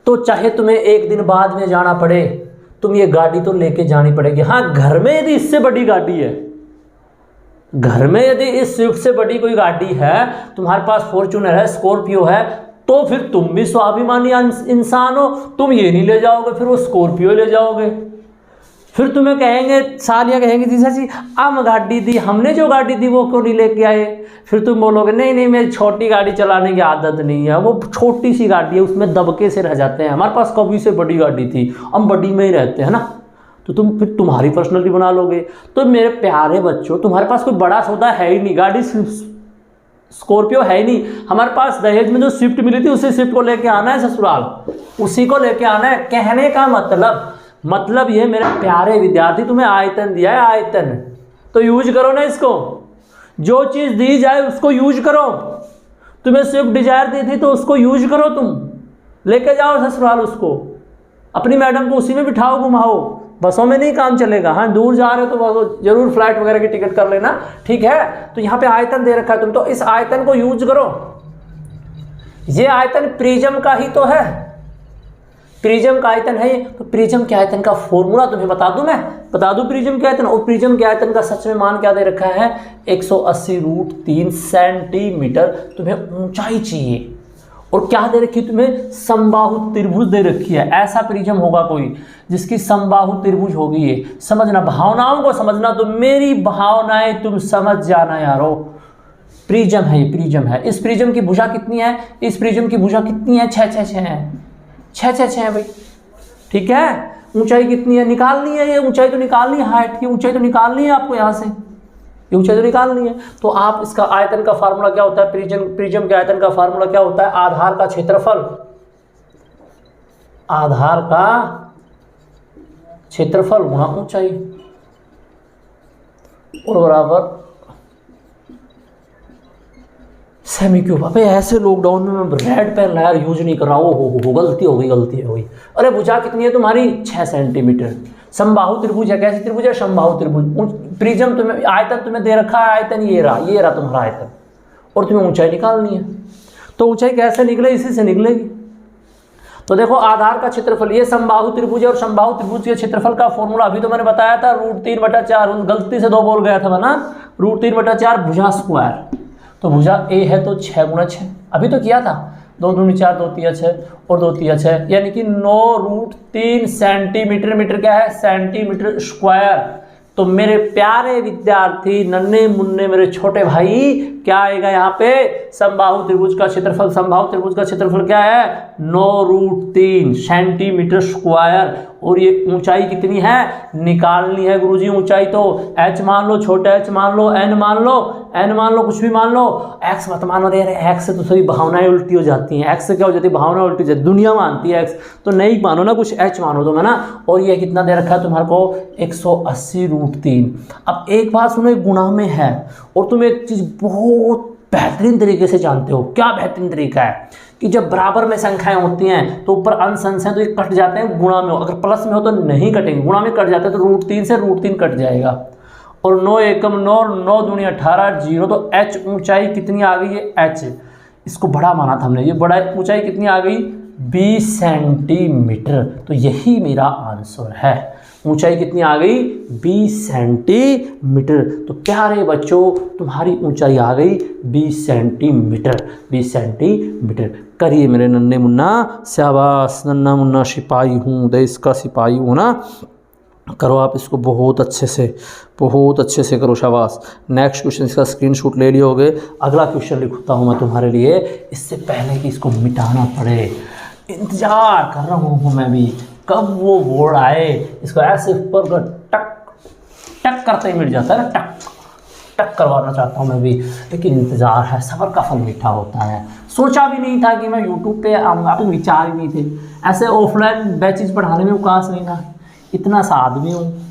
तो चाहे तुम्हें एक दिन बाद में जाना पड़े, तुम ये गाड़ी तो लेके जानी पड़ेगी। हाँ, घर में यदि इससे बड़ी गाड़ी है, घर में यदि इस स्विफ्ट से बड़ी कोई गाड़ी है, तुम्हारे पास फॉर्च्यूनर है, स्कॉर्पियो है, तो फिर तुम भी स्वाभिमानी इंसान हो, तुम ये नहीं ले जाओगे, फिर वो स्कॉर्पियो ले जाओगे। फिर तुम्हें कहेंगे, सालियाँ कहेंगी जीजा जी हम गाड़ी दी, हमने जो गाड़ी दी वो क्यों नहीं लेके आए। फिर तुम बोलोगे नहीं मेरी छोटी गाड़ी चलाने की आदत नहीं है, वो छोटी सी गाड़ी है, उसमें दबके से रह जाते हैं, हमारे पास कभी से बड़ी गाड़ी थी, हम बड़ी में ही रहते हैं ना। तो तुम फिर तुम्हारी पर्सनलिटी बना लोगे। तो मेरे प्यारे बच्चों, तुम्हारे पास कोई बड़ा सौदा है ही नहीं, गाड़ी स्कॉर्पियो है ही नहीं। हमारे पास दहेज में जो स्विफ्ट मिली थी, उसी स्विफ्ट को लेके आना है ससुराल, उसी को लेके आना है। कहने का मतलब ये मेरे प्यारे विद्यार्थी, तुम्हें आयतन दिया है, आयतन तो यूज करो ना इसको। जो चीज़ दी जाए उसको यूज करो। तुम्हें स्विफ्ट डिजायर दी थी तो उसको यूज करो, तुम लेके जाओ ससुराल उसको, अपनी मैडम को उसी में बिठाओ, घुमाओ। बसों में नहीं काम चलेगा। हाँ, दूर जा रहे हो तो जरूर फ्लाइट वगैरह की टिकट कर लेना, ठीक है। तो यहाँ पे आयतन दे रखा है, तुम तो इस आयतन को यूज करो। ये आयतन प्रिज्म का ही तो है, प्रिज्म का आयतन है। तो प्रिज्म के आयतन का फॉर्मूला तुम्हें बता दूं प्रिज्म के आयतन। और प्रिज्म के आयतन का सच में मान क्या दे रखा है, 180√3 सेंटीमीटर तुम्हें ऊंचाई चाहिए। और क्या दे रखी है तुम्हें, समबाहु त्रिभुज दे रखी है। ऐसा प्रिज्म होगा कोई जिसकी समबाहु त्रिभुज होगी। ये समझना, भावनाओं को समझना, तो मेरी भावनाएं तुम समझ जाना यारो। प्रिज्म है, ये प्रिज्म है। इस प्रिज्म की भुजा कितनी है, इस प्रिज्म की भुजा कितनी है, 6 है भाई, ठीक है। ऊंचाई कितनी है निकालनी है, ये ऊंचाई तो निकालनी है, हाइट की ऊंचाई तो निकालनी है आपको, यहाँ से ये ऊंचाई तो निकालनी है। तो आप इसका आयतन का फार्मूला क्या होता है, प्रिज्म के आयतन का फार्मूला क्या होता है, आधार का क्षेत्रफल गुणा ऊंचाई, और बराबर सेमी क्यूब। अबे ऐसे लॉकडाउन में मैं रेड पेन लाया, यूज नहीं कर रहा हूँ, हो गलती हो गई। अरे भुजा कितनी है तुम्हारी, 6 सेंटीमीटर। समबाहु त्रिभुज है, कैसी त्रिभुज है, समबाहु त्रिभुज। प्रिज्म तुम्हें आयतन तुम्हें दे रखा है, आयतन ये रहा तुम्हारा आयतन, और तुम्हें ऊंचाई निकालनी है। तो ऊंचाई कैसे निकले, इसी से निकलेगी। तो देखो आधार का क्षेत्रफल, ये समबाहु त्रिभुज है, और समबाहु त्रिभुज के क्षेत्रफल का फॉर्मूला अभी तो मैंने बताया था, √3/4। गलती से 2 बोल गया था मैं ना, √3/4 भुजा स्क्वायर। तो भुजा ए है तो 6 × 6 अभी तो किया था, 2 दूनी 4, 2 तिया 6 और 2 तिया 6, यानी कि 9√3 सेंटीमीटर। मीटर क्या है, सेंटीमीटर स्क्वायर। तो मेरे प्यारे विद्यार्थी, नन्हे मुन्ने मेरे छोटे भाई, क्या आएगा यहाँ पे, समबाहु त्रिभुज का क्षेत्रफल। समबाहु त्रिभुज का क्षेत्रफल क्या है, 9√3 सेंटीमीटर स्क्वायर। और ये ऊंचाई कितनी है निकालनी है गुरुजी। ऊंचाई तो h मान लो, छोटा h मान लो, n मान लो, एन मान लो, कुछ भी मान लो, एक्स मत मानो। अरे एक्स से तो सभी भावनाएं उल्टी हो जाती हैं, एक्स से क्या हो जाती है, भावनाएं उल्टी हो जाती है, दुनिया मानती है एक्स, तो नहीं मानो ना, कुछ एच मानो तुम, है ना। और ये कितना दे रखा है तुम्हारे को, 180√3। अब एक बात सुनो, एक गुणा में है, और तुम एक चीज़ बहुत बेहतरीन तरीके से जानते हो। क्या बेहतरीन तरीका है कि जब बराबर में संख्याएं होती हैं तो ऊपर अंश अंश हैं तो ये कट जाते हैं गुणा में हो, अगर प्लस में हो तो नहीं कटेंगे, गुणा में कट जाते हैं तो √3 से √3 कट जाएगा। और 9 एकम 9, 9 दूनी 18, 0, तो एच ऊंचाई कितनी आ गई है, एच, इसको बड़ा माना था हमने, ये बड़ा ऊंचाई कितनी आ गई, 20 सेंटीमीटर। तो यही मेरा आंसर है, ऊंचाई कितनी आ गई, 20 सेंटीमीटर। तो प्यारे बच्चों तुम्हारी ऊंचाई आ गई 20 सेंटीमीटर, 20 सेंटीमीटर। करिए मेरे नन्हे मुन्ना, शाबाश, नन्हा मुन्ना सिपाही हूँ, देश का सिपाही हूँ ना। करो आप इसको बहुत अच्छे से करो, शाबाश। नेक्स्ट क्वेश्चन इसका स्क्रीनशॉट ले लियोगे। अगला क्वेश्चन लिखता हूँ मैं तुम्हारे लिए, इससे पहले कि इसको मिटाना पड़े, इंतजार कर रहा हूँ मैं भी कब वो बोर्ड आए। इसको ऐसे ऊपर टक टक करते ही मिट जाता है ना, टक टक करवाना चाहता हूँ मैं भी, लेकिन इंतज़ार है, सब्र का फल मीठा होता है। सोचा भी नहीं था कि मैं यूट्यूब पे आऊँगा, तो विचार ही नहीं थे, ऐसे ऑफलाइन बैचेज पढ़ाने में अवकाश नहीं था। इतना सा आदमी हूँ,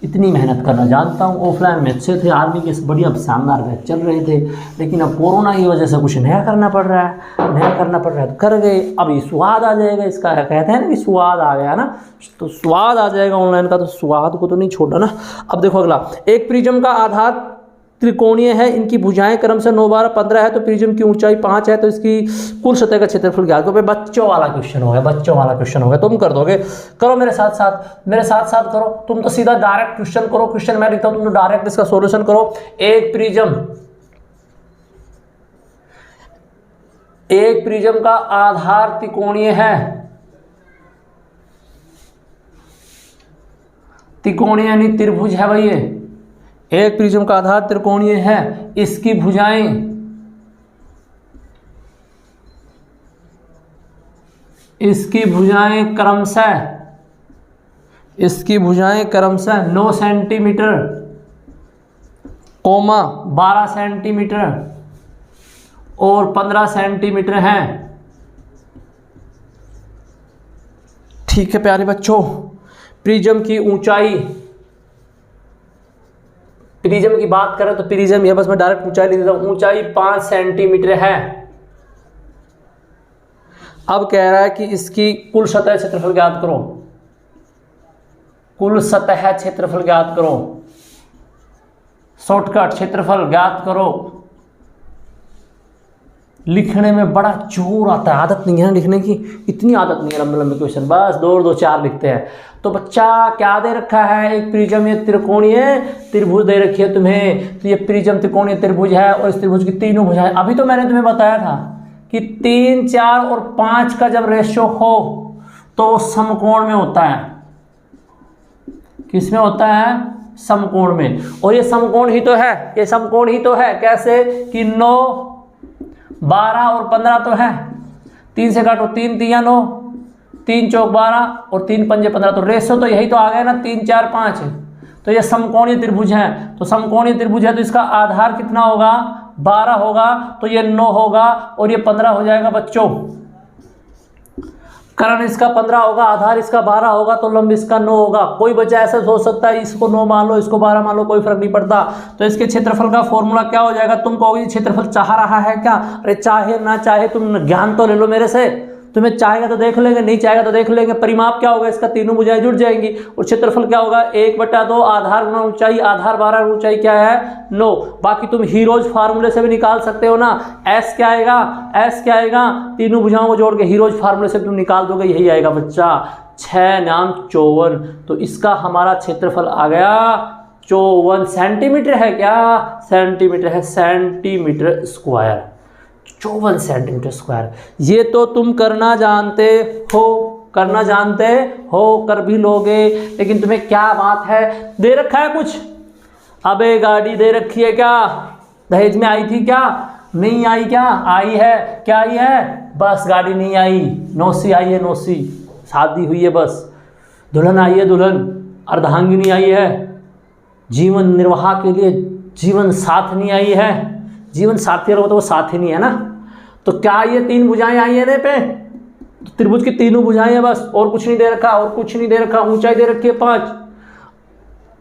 इतनी मेहनत करना जानता हूँ। ऑफलाइन में अच्छे थे, आर्मी के बढ़िया शानदार बैच चल रहे थे, लेकिन अब कोरोना की वजह से कुछ नया करना पड़ रहा है, तो कर गए। अब ये स्वाद आ जाएगा इसका, कहते हैं ना कि स्वाद आ गया ना, तो स्वाद आ जाएगा ऑनलाइन का, तो स्वाद को तो नहीं छोड़ा ना। अब देखो अगला, एक प्रिज्म का आधार त्रिकोणीय है, इनकी भुजाएं क्रमशः 9, 12, 15 है, तो प्रिज्म की ऊंचाई 5 है, तो इसकी कुल सतह का क्षेत्रफल ज्ञात करो। बच्चों वाला क्वेश्चन हो गया, तुम कर दोगे, करो मेरे साथ करो। तुम तो सीधा डायरेक्ट क्वेश्चन करो, क्वेश्चन मैं लिखता हूं, तुम तो डायरेक्ट इसका सॉल्यूशन करो। एक प्रिज्म का आधार त्रिकोणीय है, त्रिकोणीय यानी त्रिभुज है भाई, ये एक प्रिज्म का आधार त्रिकोणीय है, इसकी भुजाएं क्रमशः 9 सेंटीमीटर, 12 सेंटीमीटर और 15 सेंटीमीटर हैं। ठीक है प्यारे बच्चों, प्रिज्म की ऊंचाई, प्रिज्म की बात करें तो प्रिज्म ये, बस मैं डायरेक्ट ऊंचाई लिख देता हूं, ऊंचाई 5 सेंटीमीटर है। अब कह रहा है कि इसकी कुल सतह क्षेत्रफल ज्ञात करो, शॉर्टकट क्षेत्रफल ज्ञात करो। लिखने में बड़ा जोर आता है, आदत नहीं है ना लिखने की, इतनी आदत नहीं है लंबे लंबे क्वेश्चन, बस 2 2 4 लिखते हैं। तो बच्चा क्या दे रखा है, एक प्रिज्म ये त्रिकोणीय त्रिभुज दे रखी है तुम्हें, तो ये प्रिज्म त्रिकोणीय त्रिभुज है और इस त्रिभुज की तीनों भुजाएं, अभी तो मैंने तुम्हें बताया था कि 3, 4 और 5 का जब रेशियो हो तो समकोण में होता है। किस में होता है, समकोण में। और ये समकोण ही तो है, कैसे कि 9, 12 और 15 तो है, 3 से काटो, 3 3 9, 3 चौक 12 और 3 पंजे 15, तो रेशो तो यही तो आ गया ना, 3 4 5। तो ये समकोणीय त्रिभुज है, तो समकोणीय त्रिभुज है तो इसका आधार कितना होगा, 12 होगा, तो ये 9 होगा और ये 15 हो जाएगा बच्चों। कर्ण इसका 15 होगा, आधार इसका 12 होगा, तो लंब इसका 9 होगा। कोई बच्चा ऐसा सोच सकता है इसको 9 मान लो, इसको 12 मान लो, कोई फर्क नहीं पड़ता। तो इसके क्षेत्रफल का फॉर्मूला क्या हो जाएगा, तुम कहोगे क्षेत्रफल चाह रहा है क्या, अरे चाहे ना चाहे तुम ज्ञान तो ले लो मेरे से, तुम्हें चाहेगा तो देख लेंगे, नहीं चाहेगा तो देख लेंगे। परिमाप क्या होगा इसका, तीनों भुजाएं जुड़ जाएंगी, और क्षेत्रफल क्या होगा 1/2 आधार गुना ऊंचाई, आधार 12 ऊंचाई क्या है 9। बाकी तुम हीरोज फार्मूले से भी निकाल सकते हो ना, एस क्या आएगा, तीनों भुजाओं को जोड़ के हीरोज फार्मूले से तुम निकाल दोगे, यही आएगा बच्चा 6 नाम 54। तो इसका हमारा क्षेत्रफल आ गया 54 सेंटीमीटर है, क्या सेंटीमीटर है, सेंटीमीटर स्क्वायर, 54 सेंटीमीटर स्क्वायर। ये तो तुम करना जानते हो, कर भी लोगे, लेकिन तुम्हें क्या बात है, दे रखा है कुछ, अबे गाड़ी दे रखी है क्या, दहेज में आई थी क्या, नहीं आई क्या, आई है, क्या आई है, बस गाड़ी नहीं आई, नौसी आई है, नौसी शादी हुई है बस, दुल्हन आई है, दुल्हन अर्धांगिनी आई है, जीवन निर्वाह के लिए जीवन साथनी आई है, जीवन साथी तो वो साथी नहीं है ना। तो क्या ये 3 भुजाएं आई है पे, तो त्रिभुज की तीनों भुजाएं हैं बस, और कुछ नहीं दे रखा, और कुछ नहीं दे रखा। ऊंचाई दे रखी है 5।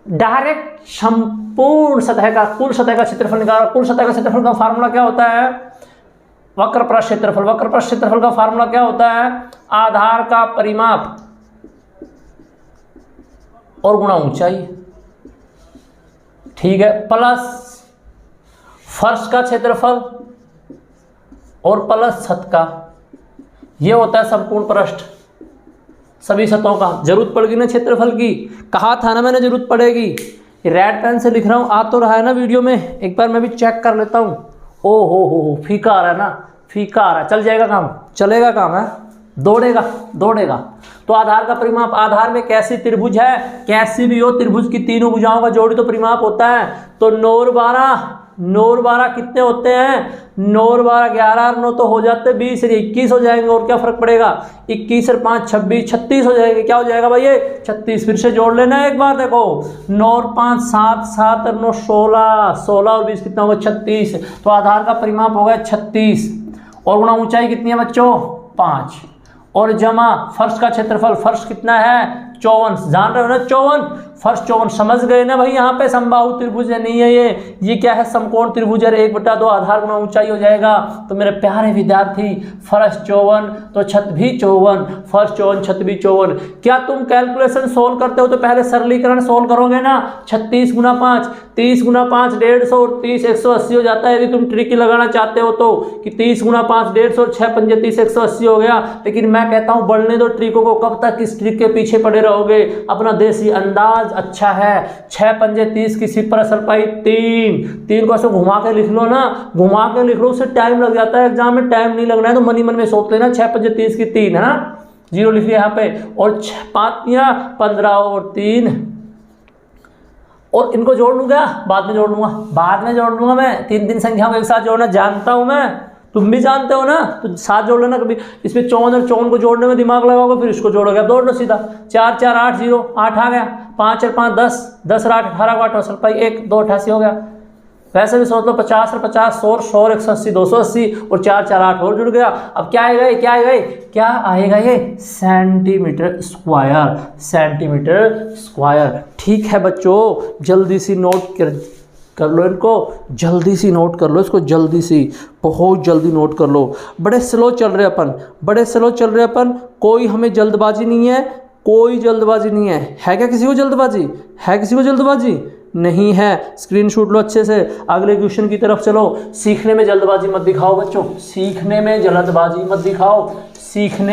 डायरेक्ट संपूर्ण सतह का, कुल सतह का क्षेत्रफल निकाला। कुल सतह का क्षेत्रफल का फार्मूला क्या होता है? वक्र पृष्ठ क्षेत्रफल। वक्र पृष्ठ क्षेत्रफल का फार्मूला क्या होता है? आधार का परिमाप और गुणा ऊंचाई, ठीक है, प्लस फर्श का क्षेत्रफल और प्लस छत का। ये होता है संपूर्ण पृष्ठ सभी सतहों का। जरूरत पड़ेगी ना क्षेत्रफल की, कहा था ना मैंने जरूरत पड़ेगी। रेड पेन से लिख रहा हूं, आ तो रहा है ना वीडियो में, एक बार मैं भी चेक कर लेता हूं। ओ हो फीका आ रहा है ना, फीका आ रहा है। चल जाएगा काम, चलेगा काम है, दौड़ेगा दौड़ेगा। तो आधार का परिमाप, आधार में कैसी त्रिभुज है, कैसी भी हो त्रिभुज की तीनों भुजाओं का जोड़ी तो परिमाप होता है। तो 9 और 12 कितने होते हैं? 9 और 12 11 और 9 तो हो जाते 20 और 21 हो जाएंगे। और क्या फर्क पड़ेगा? 21 और 5 26, 36 हो जाएंगे। क्या हो जाएगा भाई? ये 36। फिर से जोड़ लेना एक बार, देखो 9 और 5 7, 7 और 9 16, 16 और 20 कितना होगा? 36। तो आधार का परिमाप होगा 36। और गुणा ऊंचाई कितनी है बच्चों? 5। और जमा फर्श का क्षेत्रफल, फर्श कितना है? 54। जान रहे हो ना 54? फर्श 54। समझ गए ना भाई? यहाँ पे समबाहु त्रिभुज है, नहीं है ये क्या है? समकोण त्रिभुज है। 1/2 आधार गुणा ऊंचाई हो जाएगा। तो मेरे प्यारे विद्यार्थी, फर्श 54 तो छत भी 54, फर्श 54 छत भी 54। क्या तुम कैलकुलेशन सोल्व करते हो तो पहले सरलीकरण सोल्व करोगे ना? 36 गुना 5, 30 गुना 5 150 और 30 180 हो जाता है। यदि तुम ट्रिक लगाना चाहते हो तो कि 30 गुना 5 150 और 6 पंजे 30 180 हो गया। लेकिन मैं कहता हूँ बढ़ने दो ट्रिकों को, कब तक इस ट्रिक के पीछे पड़े रहोगे? अपना देसी अंदाज अच्छा है। 6 पंजे 30 की सिपर असल पाई 3 को ऐसे घुमा के लिख लो ना, घुमा के लिख लो, उससे टाइम लग जाता है। एग्जाम में टाइम नहीं लगना है तो मन में सोच लेना 6 पंजे 30 की 3 है ना, 0 लिख लिया यहाँ पे। और 5 15 और 3, और इनको जोड़ लूंगा, बाद में जोड़ लूंगा मैं। 3 संख्याओं को एक साथ जोड़ना जानता हूं मैं, तुम भी जानते हो ना, तो साथ जोड़ लेना। कभी इसमें 54 और 54 को जोड़ने में दिमाग लगाओगे, फिर इसको जोड़ोगे, अब जोड़ लो सीधा। 4 4 8 0, 8 आ गया। 5 और 5 10, 10 और 8 18 को 8 असल पाई 1 2 88 हो गया। वैसे भी सोच लो 50 और 50 100 और 180 280 और 4 4 8 और जुड़ गया। अब क्या आएगा ये? Centimetre square. ठीक है बच्चों, जल्दी सी नोट कर लो इनको, जल्दी सी नोट कर लो इसको, जल्दी सी, बहुत जल्दी नोट कर लो। बड़े स्लो चल रहे अपन, कोई हमें जल्दबाजी नहीं है, है क्या किसी को जल्दबाजी? नहीं है। स्क्रीनशॉट लो अच्छे से, अगले क्वेश्चन की तरफ चलो। सीखने में जल्दबाजी मत दिखाओ बच्चों, सीखने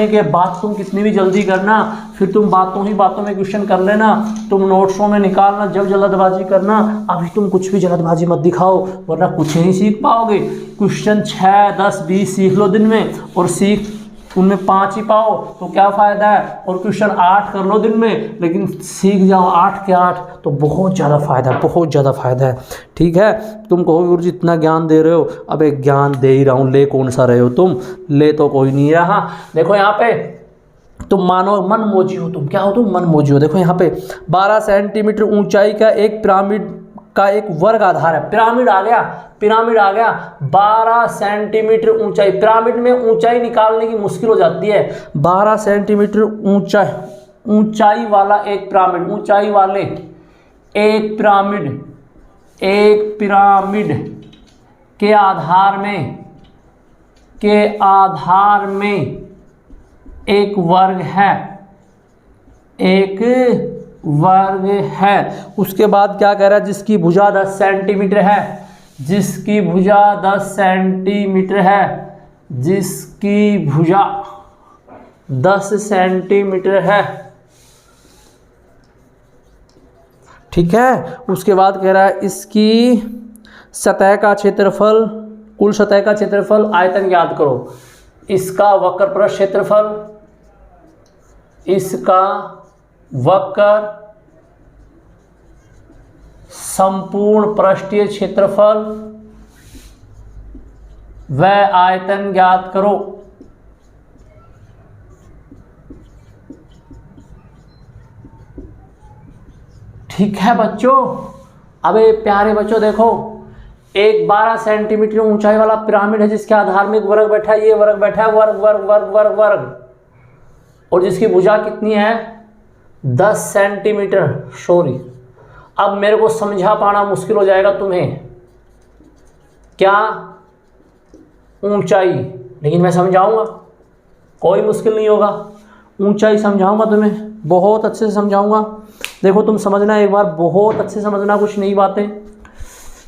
के बाद तुम कितनी भी जल्दी करना, फिर तुम बातों में क्वेश्चन कर लेना, तुम नोट्सों में निकालना, जब जल्दबाजी करना। अभी तुम कुछ भी जल्दबाजी मत दिखाओ, वरना कुछ नहीं सीख पाओगे। क्वेश्चन 6 10 20 सीख लो दिन में, और सीख उनमें 5 ही पाओ तो क्या फ़ायदा है। और क्वेश्चन 8 कर लो दिन में, लेकिन सीख जाओ 8 के 8 तो बहुत ज़्यादा फ़ायदा है। ठीक है, तुम कहोगे गुरुजी इतना ज्ञान दे रहे हो, अब एक ज्ञान दे ही रहा हूँ, ले कौन सा रहे हो तुम? ले तो कोई नहीं रहा। देखो यहाँ पे तुम मानो मन मोजी हो, तुम क्या हो? तुम मन मोजी हो। देखो यहाँ पे 12 सेंटीमीटर ऊंचाई का एक पिरामिड का एक वर्ग आधार है। पिरामिड आ गया 12 सेंटीमीटर ऊंचाई। पिरामिड में ऊंचाई निकालने की मुश्किल हो जाती है। 12 सेंटीमीटर ऊंचाई वाला एक पिरामिड, एक पिरामिड के आधार में एक वर्ग है। उसके बाद क्या कह रहा है? जिसकी भुजा 10 सेंटीमीटर है, ठीक है। उसके बाद कह रहा है इसकी सतह का क्षेत्रफल, कुल सतह का क्षेत्रफल, आयतन याद करो। इसका वक्र पृष्ठ क्षेत्रफल, इसका वक्र संपूर्ण पृष्ठीय क्षेत्रफल व आयतन ज्ञात करो। ठीक है बच्चों, अबे प्यारे बच्चों देखो, एक 12 सेंटीमीटर ऊंचाई वाला पिरामिड है जिसके आधार में एक वर्ग बैठा है, ये वर्ग बैठा है, वर्ग वर्ग वर्ग वर्ग वर्ग, और जिसकी भुजा कितनी है 10 सेंटीमीटर। सॉरी, अब मेरे को समझा पाना मुश्किल हो जाएगा तुम्हें, क्या ऊंचाई, लेकिन मैं समझाऊंगा, कोई मुश्किल नहीं होगा, ऊंचाई समझाऊंगा तुम्हें, बहुत अच्छे से समझाऊंगा। देखो तुम समझना एक बार, बहुत अच्छे से समझना, कुछ नई बातें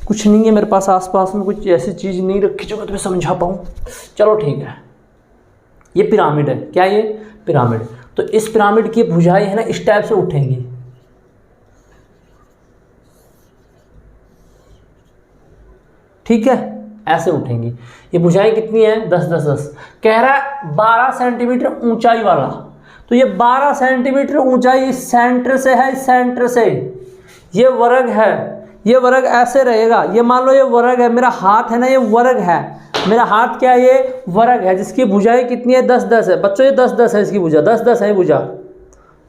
कुछ नहीं है मेरे पास, आसपास में कुछ ऐसी चीज़ नहीं रखी जो मैं तुम्हें समझा पाऊँ। चलो ठीक है, ये पिरामिड है, क्या ये पिरामिड। तो इस पिरामिड की भुजाएं है ना इस टाइप से उठेंगी, ठीक है, ऐसे उठेंगी। ये भुजाएं कितनी है 10 10 10, कह रहा है 12 सेंटीमीटर ऊंचाई वाला। तो ये 12 सेंटीमीटर ऊंचाई इस सेंटर से है, इस सेंटर से ये वर्ग है, ये वर्ग ऐसे रहेगा। ये मान लो ये वर्ग है, मेरा हाथ है ना, ये वर्ग है, मेरा हाथ क्या है, ये वर्ग है, जिसकी भुजाएं कितनी है 10 10 है। बच्चों ये 10 10 है, इसकी भुजा 10 10 है भुजा,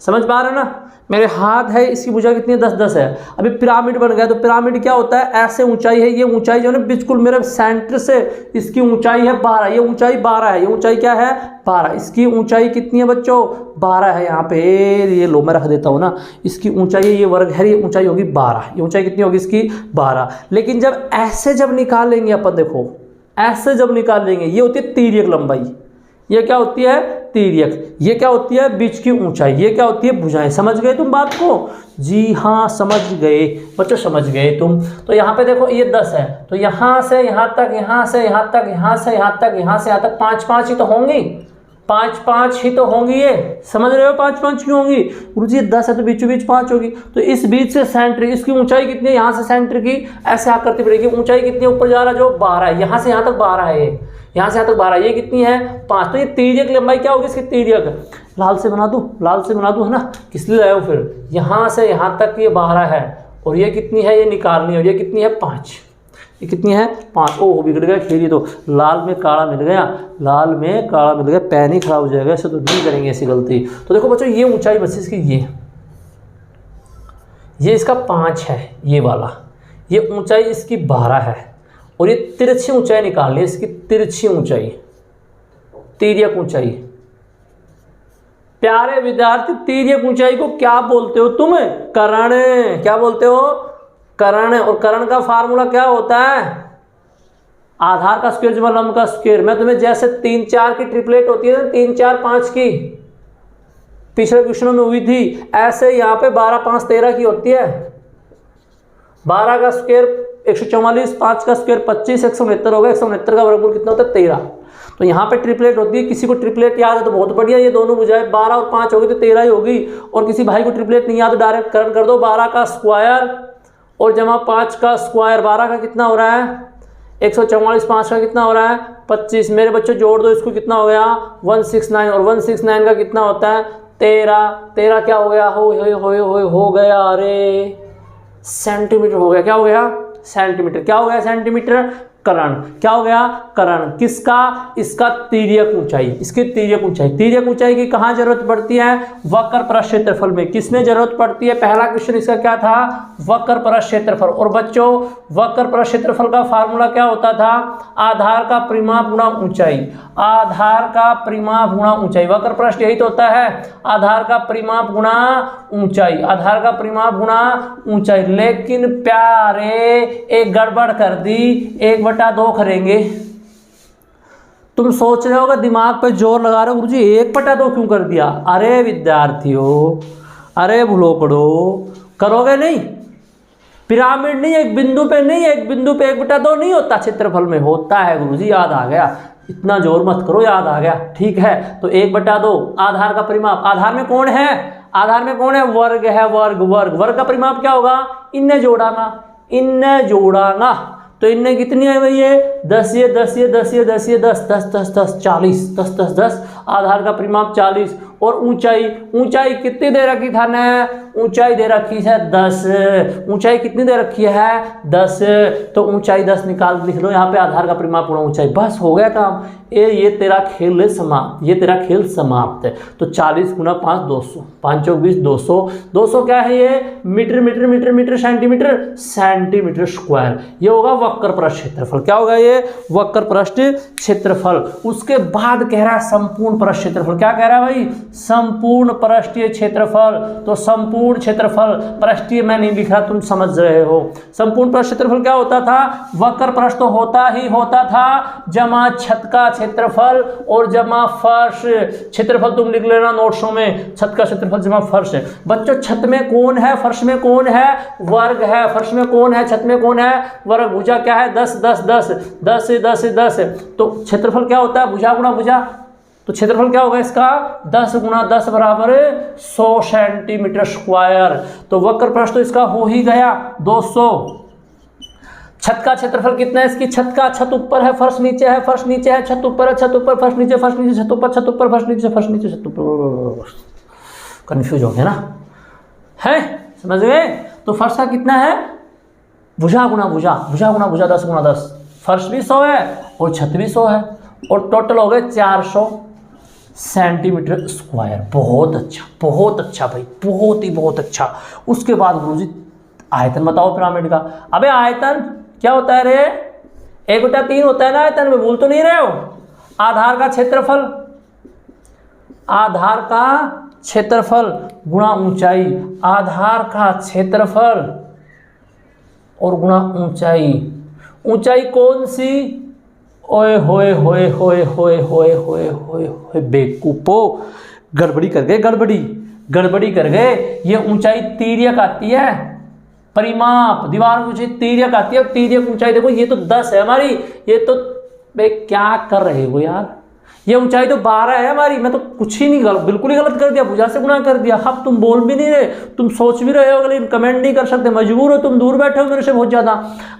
समझ पा रहे हो ना। मेरे हाथ है, इसकी भुजा कितनी है 10 10 है। अभी पिरामिड बन गया, तो पिरामिड क्या होता है, ऐसे ऊंचाई है, ये ऊंचाई जो है ना बिल्कुल मेरे सेंटर से इसकी ऊंचाई है 12, ये ऊंचाई 12 है, ये ऊंचाई क्या है 12, इसकी ऊंचाई कितनी है बच्चों 12 है। यहाँ पे ये लो मैं रख देता हूँ ना, इसकी ऊंचाई, ये वर्ग है, ये ऊंचाई होगी 12, ये ऊंचाई कितनी होगी इसकी 12। लेकिन जब ऐसे जब निकालेंगे अपन, देखो ऐसे जब निकालेंगे, ये होती है तिर्यक लंबाई, ये क्या होती है तिर्यक, ये क्या होती है बीच की ऊंचाई, ये क्या होती है भुजाएं। समझ गए तुम बात को? जी हाँ समझ गए बच्चों, समझ गए तुम। तो यहाँ पे देखो ये 10 है, तो यहाँ से यहाँ तक, यहाँ से यहाँ तक, यहाँ से यहाँ तक, यहाँ से यहाँ तक 5 5 ही तो होंगी, 5 5 ही तो होंगी, ये समझ रहे हो 5 5 क्यों होंगी गुरुजी, ये 10 है तो बीचों बीच 5 होगी। तो इस बीच से सेंटर, इसकी ऊंचाई कितनी है, यहाँ से सेंटर की ऐसे आकृति बढ़ेगी, ऊंचाई कितनी है ऊपर जा रहा जो 12 है, यहाँ से यहाँ तक 12 है, ये यहाँ से यहाँ तक 12, ये कितनी है 5। तो ये तिर्यक लंबाई क्या होगी इसकी, तिर्यक लाल से बना दूँ, लाल से बना दूँ है ना, किस लिए लाए हो फिर, यहाँ से यहाँ तक ये 12 है, और ये कितनी है, ये निकालनी है, और ये कितनी है 5, ये कितनी है 5। ओह बिगड़ गया खेल, तो लाल में काला मिल गया, लाल में काला मिल गया, पैन ही खराब हो जाएगा, ऐसे तो नहीं करेंगे ऐसी गलती। तो देखो बच्चों ये ऊंचाई बच्चे इसकी, ये इसका 5 है, ये वाला, ये ऊंचाई इसकी 12 है, और ये तिरछी ऊंचाई निकालनी है इसकी, तिरछी ऊंचाई, तिर्यक ऊंचाई। प्यारे विद्यार्थी तिर्यक ऊंचाई को क्या बोलते हो तुम, कर्ण, क्या बोलते हो कर्ण। और कर्ण का फार्मूला क्या होता है, आधार का स्क्वायर जमा लंब का स्क्वायर। मैं तुम्हें जैसे 3 4 की ट्रिपलेट होती है ना, 3 4 5 की पिछले क्वेश्चनों में हुई थी, ऐसे यहाँ पे 12 5 13 की होती है। 12 का स्क्वायर 144, 5 का स्क्वायर 25, 169 होगा, 169 का वर्गमूल कितना होता है 13। तो यहाँ पे ट्रिपलेट होती है, किसी को ट्रिपलेट याद है तो बहुत बढ़िया, ये दोनों बुझाए 12 और 5 होगी तो 13 ही होगी। और किसी भाई को ट्रिपलेट नहीं याद तो डायरेक्ट करण कर दो, 12 का स्क्वायर और जमा 5 का स्क्वायर, 12 का कितना हो रहा है 144, 5 का कितना हो रहा है 25। मेरे बच्चों जोड़ दो, इसको कितना हो गया 169, और 169 का कितना होता है 13। 13 क्या हो गया, हो गया, अरे सेंटीमीटर हो गया, क्या हो गया सेंटीमीटर, क्या हो गया सेंटीमीटर, कर्ण, क्या हो गया कर्ण, किसका, इसका तिर्यक ऊंचाई, इसकी तिर्यक ऊंचाई। तिर्यक ऊंचाई की कहाँ जरूरत पड़ती है, वक्र परत क्षेत्रफल में। किसमें जरूरत पड़ती है, पहला क्वेश्चन इसका क्या था, वक्र परत क्षेत्रफल। और बच्चों वक्र परत क्षेत्रफल का फार्मूला क्या होता था, आधार का परिमाप गुणा ऊंचाई, आधार का परिमाप गुणा ऊंचाई। वक्र परत यही तो होता है, आधार का परिमाप गुणा ऊंचाई, आधार का परिमाप गुणा ऊंचाई। लेकिन प्यारे एक गड़बड़ कर दी, 1/2 करेंगे। तुम सोच रहे होगा, दिमाग पे जोर लगा रहे हो, गुरुजी 1/2 क्यों कर दिया। अरे विद्यार्थियों, अरे भुलोकड़ो, करोगे नहीं, पिरामिड नहीं, एक बिंदु पे नहीं, एक बिंदु पे 1/2 नहीं होता, क्षेत्रफल में होता है गुरुजी, याद आ गया, इतना जोर मत करो, याद आ गया, ठीक है। तो 1/2 आधार का परिमाप, आधार में कौन है, आधार में कौन है, वर्ग है, वर्ग, वर्ग, वर्ग का परिमाप क्या होगा, इनने जोड़ाना, इनने जोड़ाना। तो इनने कितनी है भाई, ये 10, ये 10, ये 10, ये 10, ये 10, 10 10 10 40, 10 10 10, आधार का परिमाप 40। और ऊंचाई, ऊंचाई कितनी दे रखी था ने, ऊंचाई दे रखी है 10, ऊंचाई कितनी दे रखी है 10, तो ऊंचाई 10 निकाल लिख लो यहाँ पे आधार का परिमाप गुणा ऊंचाई, बस हो गया काम। ये तेरा खेल समाप्त, ये तेरा खेल समाप्त है। तो 40 गुना 5 200, 5 चौक 20 200, 200 क्या है ये metre metre metre metre centimetre centimetre square, ये होगा वक्र पृष्ठ क्षेत्रफल। क्या होगा ये वक्र पृष्ठ क्षेत्रफल। उसके बाद कह रहा है संपूर्ण पृष्ठ क्षेत्रफल। क्या कह रहा है भाई संपूर्ण पृष्ठीय क्षेत्रफल। तो संपूर्ण क्षेत्रफल पृष्ठीय मैं नहीं लिख रहा, तुम समझ रहे हो। संपूर्ण पृष्ठ क्षेत्रफल क्या होता था, वक्र पृष्ठ तो होता ही होता था जमा छत का क्षेत्रफल और जमा फर्श क्षेत्रफल। तुम लिख लेना नोट्सों में, छत का क्षेत्रफल जमा फर्श। बच्चों छत में कौन है, फर्श में कौन है, वर्ग है। फर्श में कौन है, छत में कौन है, वर्ग। भुजा क्या है 10 10 10 10 10 10, तो क्षेत्रफल क्या होता है भुजा गुणा भुजा। तो क्षेत्रफल क्या होगा इसका 10 गुणा 10 बराबर 100 सेंटीमीटर स्क्वायर। तो वक्र पृष्ठ तो इसका हो ही गया 200। छत का क्षेत्रफल कितना है इसकी, छत का, छत ऊपर है फर्श नीचे है, फर्श नीचे है छत ऊपर है, छत ऊपर फर्श नीचे, फर्श नीचे छत ऊपर, छत ऊपर फर्श नीचे, फर्श नीचे छत ऊपर। कंफ्यूज हो गया ना, है समझ गए। तो फर्श का कितना है भुजा गुणा भुजा, भुजा गुणा भुजा 10 गुणा 10, फर्श भी 100 है और छत भी 100 है, और टोटल हो गए 400 सेंटीमीटर स्क्वायर। बहुत अच्छा भाई, बहुत अच्छा। उसके बाद गुरुजी आयतन बताओ पिरामिड का। अबे आयतन क्या होता है रे, 1/3 होता है ना आयतन में, भूल तो नहीं रहे हो। आधार का क्षेत्रफल, आधार का क्षेत्रफल गुणा ऊंचाई, आधार का क्षेत्रफल और गुणा ऊंचाई। ऊंचाई कौन सी, ओए होए होए होए होए होए होए होए होए बेवकूफो, गड़बड़ी कर गए। ये ऊंचाई तिर्यक आती है, परिमाप दीवार की ऊंचाई तिर्यक आती है। तिर्यक ऊंचाई देखो ये तो 10 है हमारी, ये तो बे क्या कर रहे हो यार, ये ऊंचाई तो 12 है हमारी। मैं तो कुछ ही नहीं गलत, बिल्कुल ही गलत कर दिया, भुजा से गुणा कर दिया। अब तुम बोल भी नहीं रहे, तुम सोच भी रहे हो लेकिन कमेंट नहीं कर सकते, मजबूर हो, तुम दूर बैठे हो मेरे से बहुत ज्यादा।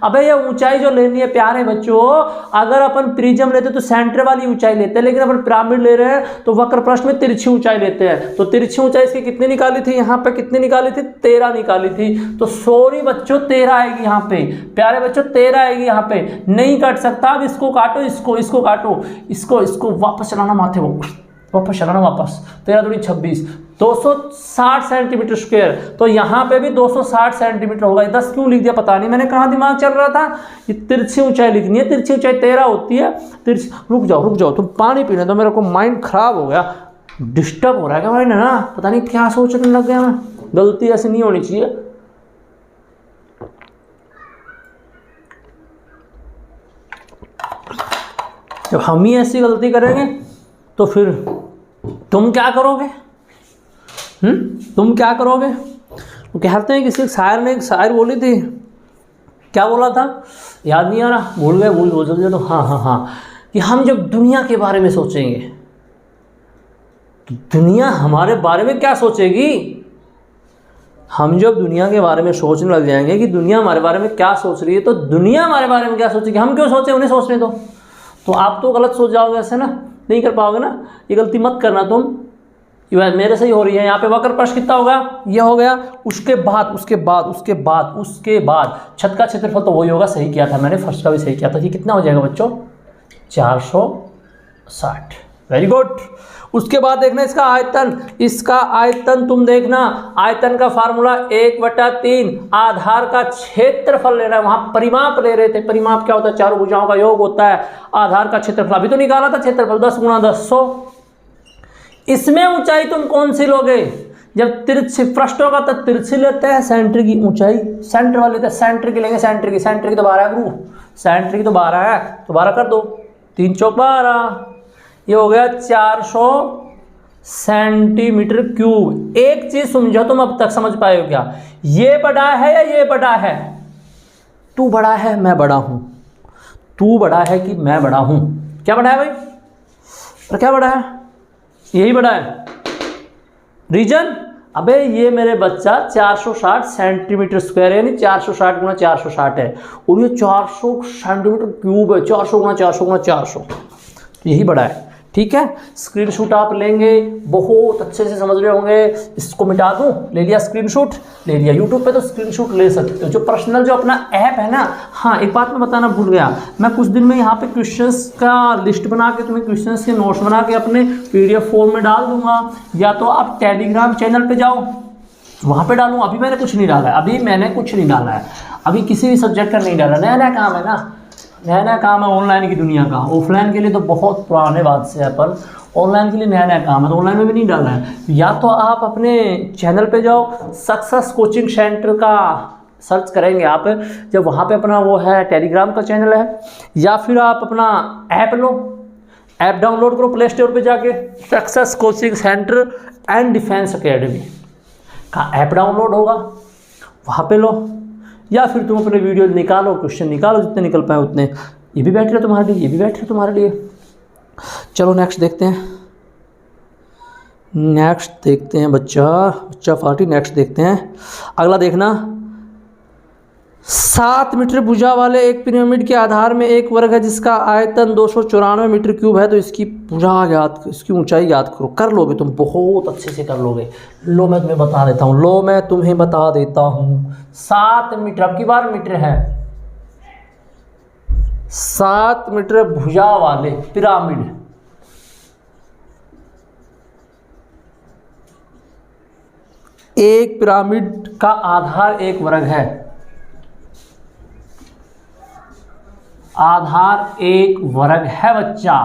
अबे ये ऊंचाई जो लेनी है प्यारे बच्चों, अगर अपन प्रिज्म लेते तो सेंटर वाली ऊंचाई लेते हैं, लेकिन अपन पिरामिड ले रहे हैं तो वक्र पृष्ठ में तिरछी ऊंचाई लेते हैं। तो तिरछी ऊंचाई इसकी कितनी निकाली थी, यहाँ पे कितनी निकाली थी 13 निकाली थी। तो सॉरी बच्चों 13 आएगी यहाँ पे, प्यारे बच्चों 13 आएगी यहाँ पे, नहीं कट सकता। अब इसको काटो, इसको काटो, इसको वापस चलाना माथे, वापस चलाना वापस, 13 दूनी 26, 260 सेंटीमीटर स्क्वायर। तो यहाँ पे भी 260 सेंटीमीटर होगा। 10 क्यों लिख दिया पता नहीं, मैंने कहाँ दिमाग चल रहा था। ये तिरछी ऊंचाई लिखनी है, तिरछी ऊंचाई 13 होती है। तिरछी, रुक जाओ तुम पानी पीने दो, मेरे को माइंड खराब हो गया, डिस्टर्ब हो रहा है क्या भाई ना, पता नहीं क्या सोचने लग गया मैं। गलती ऐसी नहीं होनी चाहिए। जब हम ही ऐसी गलती करेंगे तो फिर तुम क्या करोगे, तुम क्या करोगे। वो कहते हैं किसी शायर ने एक शायर बोली थी, क्या बोला था याद नहीं आ रहा, भूल गए। तो हाँ, कि हम जब दुनिया के बारे में सोचेंगे तो दुनिया हमारे बारे में क्या सोचेगी। हम जब दुनिया के बारे में सोचने लग जाएंगे कि दुनिया हमारे बारे में क्या सोच रही है, तो दुनिया हमारे बारे में क्या सोचेगी, हम क्यों सोचे, उन्हें सोचने दो। तो आप तो गलत सोच जाओगे ऐसे ना, नहीं कर पाओगे ना, ये गलती मत करना तुम। ये मेरे से ही हो रही है। यहाँ पे वक्र पृष्ठ कितना होगा, ये हो गया। उसके बाद छत का क्षेत्रफल तो वही होगा, सही किया था मैंने, फर्स्ट का भी सही किया था। ये कितना हो जाएगा बच्चों 460, वेरी गुड। उसके बाद देखना इसका आयतन तुम देखना, आयतन का फार्मूला 1/3 आधार का क्षेत्रफल लेना है। वहां परिमाप ले रहे थे, परिमाप क्या होता है, चारों भुजाओं का योग होता है। आधार का क्षेत्रफल अभी तो निकाला था, क्षेत्रफल 10 गुणा 10 100। इसमें ऊंचाई तुम कौन सी लोगे, जब तिरछी पृष्ठ होगा तो तिरछी लेते हैं, सेंटर की ऊंचाई सेंटर वाले लेते हैं, सेंटर की लेंगे, सेंटर की तो 12 है गुरु, सेंटर की तो 12 है, तो 12 कर दो, 3 चौक 12, ये हो गया 400 सेंटीमीटर क्यूब। एक चीज समझो तुम, अब तक समझ पाए हो क्या, ये बड़ा है या ये बड़ा है, तू बड़ा है मैं बड़ा हूं, तू बड़ा है कि मैं बड़ा हूं, क्या बड़ा है भाई, और क्या बड़ा है, यही बड़ा है रीजन। अबे ये मेरे बच्चा 460 सेंटीमीटर स्क्वायर है, यानी 460 गुना 460 है, और ये 400 सेंटीमीटर क्यूब है, 400 गुना 400 गुना 400, तो यही बड़ा है। ठीक है, स्क्रीनशॉट आप लेंगे, बहुत अच्छे से समझ रहे होंगे। इसको मिटा दूं, ले लिया स्क्रीनशॉट, ले लिया। यूट्यूब पे तो स्क्रीनशॉट ले सकते हो। जो पर्सनल जो अपना ऐप है ना, हाँ एक बात मैं बताना भूल गया, मैं कुछ दिन में यहाँ पे क्वेश्चंस का लिस्ट बना के तुम्हें क्वेश्चंस के नोट्स बना के अपने PDF फॉर्म में डाल दूंगा, या तो आप टेलीग्राम चैनल पे जाओ वहाँ पे डालूँ। अभी मैंने कुछ नहीं डाला है, अभी मैंने कुछ नहीं डाला है, अभी किसी भी सब्जेक्ट का नहीं डाला। नया नया काम है ना, नया नया काम है ऑनलाइन की दुनिया का। ऑफलाइन के लिए तो बहुत पुराने बात से है, पर ऑनलाइन के लिए नया नया काम है, तो ऑनलाइन में भी नहीं डालना है। या तो आप अपने चैनल पे जाओ, सक्सेस कोचिंग सेंटर का सर्च करेंगे आप, जब वहाँ पे अपना वो है टेलीग्राम का चैनल है, या फिर आप अपना ऐप लो, ऐप डाउनलोड करो प्ले स्टोर पर जाके, success coaching centre and defence academy का ऐप डाउनलोड होगा, वहाँ पे लो। या फिर तुम अपने वीडियो निकालो, क्वेश्चन निकालो जितने निकल पाए उतने। ये भी बैठ रहे तुम्हारे लिए, ये भी बैठ रहे तुम्हारे लिए। चलो नेक्स्ट देखते हैं, नेक्स्ट देखते हैं बच्चा 40। नेक्स्ट देखते हैं, अगला देखना। 7 मीटर भुजा वाले एक पिरामिड के आधार में एक वर्ग है जिसका आयतन 294 मीटर क्यूब है, तो इसकी भुजा याद, इसकी ऊंचाई याद करो। कर लोगे तुम, बहुत अच्छे से कर लोगे। लो मैं तुम्हें बता देता हूँ, लो मैं तुम्हें बता देता हूँ। 7 मीटर, अब की बार मीटर है, 7 मीटर भुजा वाले पिरामिड, एक पिरामिड का आधार एक वर्ग है, आधार एक वर्ग है बच्चा,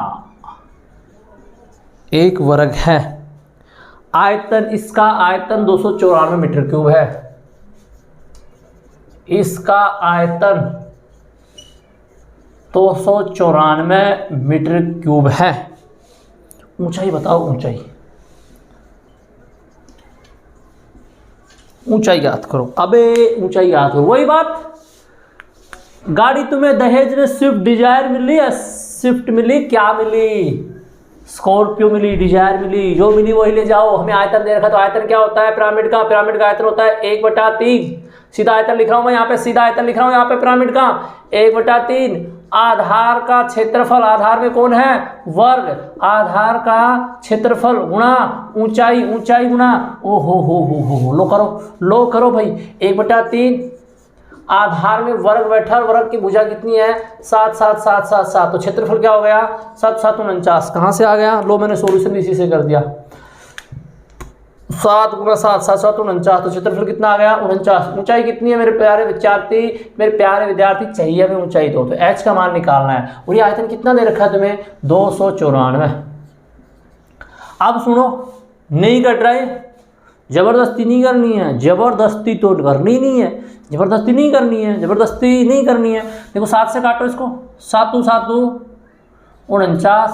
एक वर्ग है। आयतन, इसका आयतन 294 मीटर क्यूब है, इसका आयतन 294 मीटर क्यूब है। ऊंचाई बताओ, ऊंचाई, ऊंचाई याद करो। अबे ऊंचाई याद करो, वही बात। गाड़ी तुम्हें दहेज में स्विफ्ट डिजायर मिली या स्विफ्ट मिली, क्या मिली? स्कॉर्पियो मिली, डिजायर मिली, जो मिली वही ले जाओ। हमें आयतन दे रखा, तो आयतन क्या होता है पिरामिड का? पिरामिड का आयतन होता है 1/3। सीधा आयतन लिख रहा हूं मैं यहाँ पे, सीधा आयतन लिख रहा हूं यहाँ पे पिरामिड का 1/3। आधार का क्षेत्रफल, आधार में कौन है? वर्ग। आधार का क्षेत्रफल गुणा ऊंचाई, ऊंचाई गुणा ओ हो, लो करो भाई। 1/3 आधार में वर्ग बैठा, और वर्ग की भुजा कितनी है? 7 7 7 7 7, तो क्षेत्रफल क्या हो गया? 7 7 49। कहाँ से आ गया? लो मैंने सॉल्यूशन इसी से कर दिया। 7 × 7 7 7 49, तो क्षेत्रफल कितना आ गया? 49। ऊंचाई कितनी है मेरे प्यारे विद्यार्थी? चाहिए हमें ऊंचाई तो h का मान निकालना है। और ये आयतन कितना दे रखा है तुम्हें? 294। अब सुनो, नहीं कट रहा है, जबरदस्ती नहीं करनी है, जबरदस्ती तो करनी नहीं है, जबरदस्ती नहीं करनी है, जबरदस्ती नहीं करनी है। देखो 7 से काटो इसको, 7 2 7 2 49,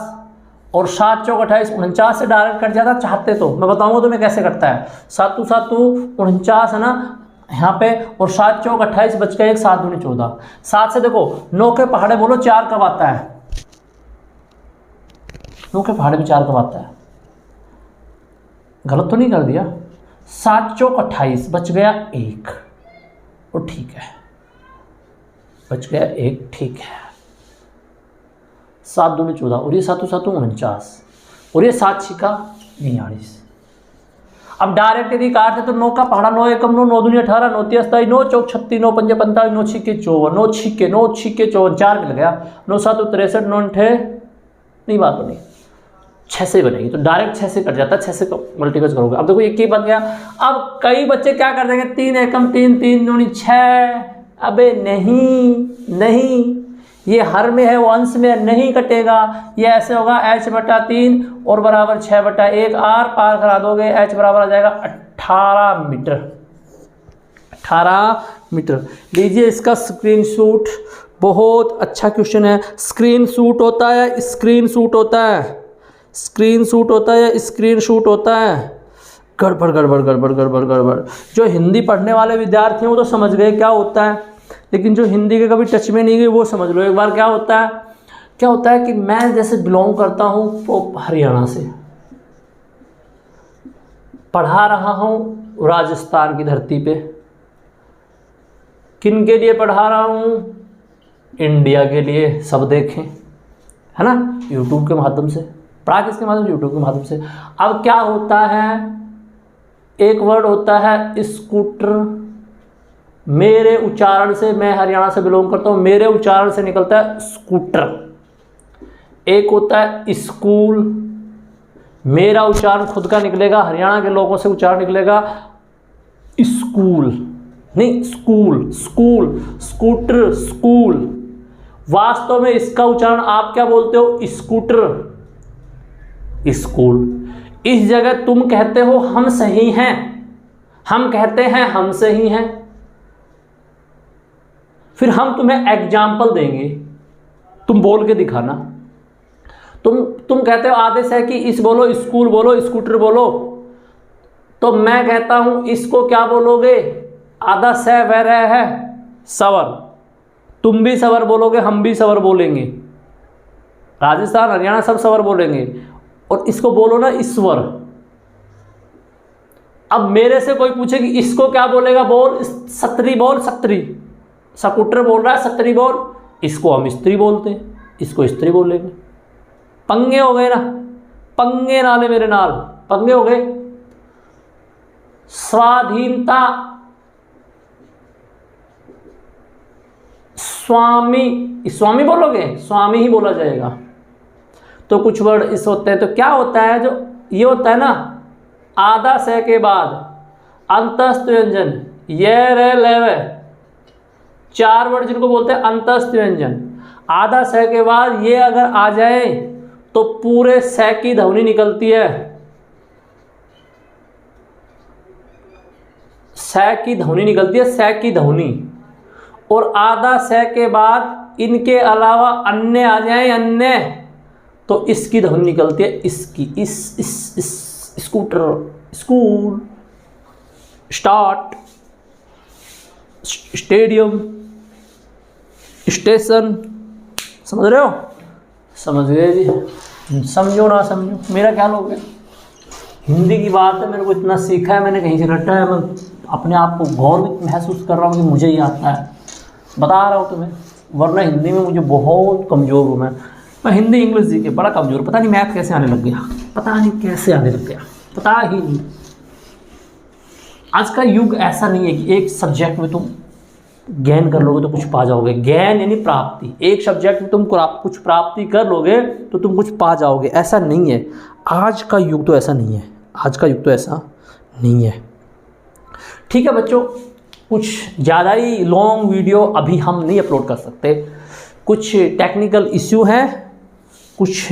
और 7 चौक 28, 49 से डायरेक्ट कट जाता चाहते तो। मैं बताऊंगा तुम्हें कैसे कटता है। 7 2 7 2 49 है ना यहाँ पे, और 7 चौक 28 बच गए, 1 7 दूनी 14। 7 से देखो 9 के पहाड़े बोलो 4 कब आता है? 9 के पहाड़े में 4 कब आता है? गलत तो नहीं कर दिया? 7 चौक 28 बच गया 1, और ठीक है, बच गया 1, ठीक है। 7 दूनी 14, और ये 7 7 49, और ये 7 6 49। अब डायरेक्ट यदि काटते तो 9 का पहाड़ा 9 एकम 9, 9 दूनी 18, 9 3 27, 9 चौक 36, 9 5 45, 9 6 54, 9 6 54, 4 मिल गया, 9 7 63, 9 8 नहीं, बात तो नहीं, 6 से बनेगी, तो डायरेक्ट 6 से कट जाता है। 6 से मल्टीप्लाई करोगे। अब देखो ये की बन गया। अब कई बच्चे क्या कर देंगे? 3 एकम 3, 3 दूनी 6। अबे नहीं, ये हर में है, वो अंश में नहीं कटेगा। ये ऐसे होगा h/3 और बराबर 6/1, आर पार करा दोगे, h बराबर आ जाएगा 18 मीटर। 18 मीटर। लीजिए इसका स्क्रीनशॉट, बहुत अच्छा क्वेश्चन है। स्क्रीनशॉट होता है, स्क्रीनशॉट होता है, स्क्रीनशॉट होता है या स्क्रीनशॉट होता है? गड़बड़। जो हिंदी पढ़ने वाले विद्यार्थी हैं वो तो समझ गए क्या होता है, लेकिन जो हिंदी के कभी टच में नहीं गए वो समझ लो एक बार। क्या होता है कि मैं जैसे बिलोंग करता हूँ वो हरियाणा से, पढ़ा रहा हूँ राजस्थान की धरती पे। किन के लिए पढ़ा रहा हूँ? इंडिया के लिए। सब देखें, है ना, यूट्यूब के माध्यम से। पढ़ा किसके माध्यम से? यूट्यूब के माध्यम से। अब क्या होता है, एक वर्ड होता है स्कूटर, मेरे उच्चारण से, मैं हरियाणा से बिलोंग करता हूँ, मेरे उच्चारण से निकलता है स्कूटर। एक होता है स्कूल, मेरा उच्चारण खुद का निकलेगा, हरियाणा के लोगों से उच्चारण निकलेगा स्कूल, नहीं स्कूल, स्कूल, स्कूटर, स्कूल। वास्तव में इसका उच्चारण आप क्या बोलते हो? Scooter, school. इस जगह तुम कहते हो हम सही हैं, हम कहते हैं हम सही हैं, फिर हम तुम्हें एग्जाम्पल देंगे, तुम बोल के दिखाना। तुम कहते हो आदेश है कि इस बोलो, स्कूल बोलो, स्कूटर बोलो, तो मैं कहता हूं इसको क्या बोलोगे? आधा स वह रह है सवर, तुम भी सवर बोलोगे, हम भी सवर बोलेंगे, राजस्थान हरियाणा सब सवर बोलेंगे। और इसको बोलो ना ईश्वर। अब मेरे से कोई पूछे कि इसको क्या बोलेगा? बोल सत्री, बोल सत्री। स्कूटर बोल रहा है सत्री बोल, इसको हम स्त्री बोलते हैं, इसको स्त्री बोलेंगे। पंगे हो गए ना, पंगे नाले मेरे नाल, पंगे हो गए। स्वाधीनता, स्वामी, स्वामी बोलोगे, स्वामी ही बोला जाएगा। तो कुछ वर्ड इस होते हैं, तो क्या होता है, जो ये होता है ना, आधा स के बाद अंतस्थ व्यंजन, ये रे लेवे, 4 वर्ड जिनको बोलते हैं अंतस्थ व्यंजन। आधा स के बाद ये अगर आ जाए तो पूरे स की ध्वनि निकलती है, स की ध्वनि निकलती है, स की ध्वनि। और आधा स के बाद इनके अलावा अन्य आ जाए, अन्य, तो इसकी ध्वनि निकलती है इसकी, इस scooter, school, start, stadium, station. समझ रहे हो? समझ गए जी। समझो ना समझो, मेरा क्या लोगे, हिंदी की बात है, मेरे को इतना सीखा है मैंने, कहीं से रटा है, मैं अपने आप को गौरवित महसूस कर रहा हूँ कि मुझे ही आता है, बता रहा हूँ तुम्हें। वरना हिंदी में मुझे बहुत कमज़ोर हूँ मैं हिंदी इंग्लिश जी के बड़ा कमज़ोर, पता नहीं मैथ कैसे आने लग गया, पता नहीं कैसे आने लग गया, पता ही नहीं। आज का युग ऐसा नहीं है कि एक सब्जेक्ट में तुम ज्ञान कर लोगे तो कुछ पा जाओगे। ज्ञान यानी प्राप्ति, एक सब्जेक्ट में तुम कुछ प्राप्ति कर लोगे तो तुम कुछ पा जाओगे, ऐसा नहीं है। आज का युग तो ऐसा नहीं है, आज का युग तो ऐसा नहीं है। ठीक है बच्चों, कुछ ज़्यादा ही लॉन्ग वीडियो अभी हम नहीं अपलोड कर सकते, कुछ टेक्निकल इश्यू हैं, कुछ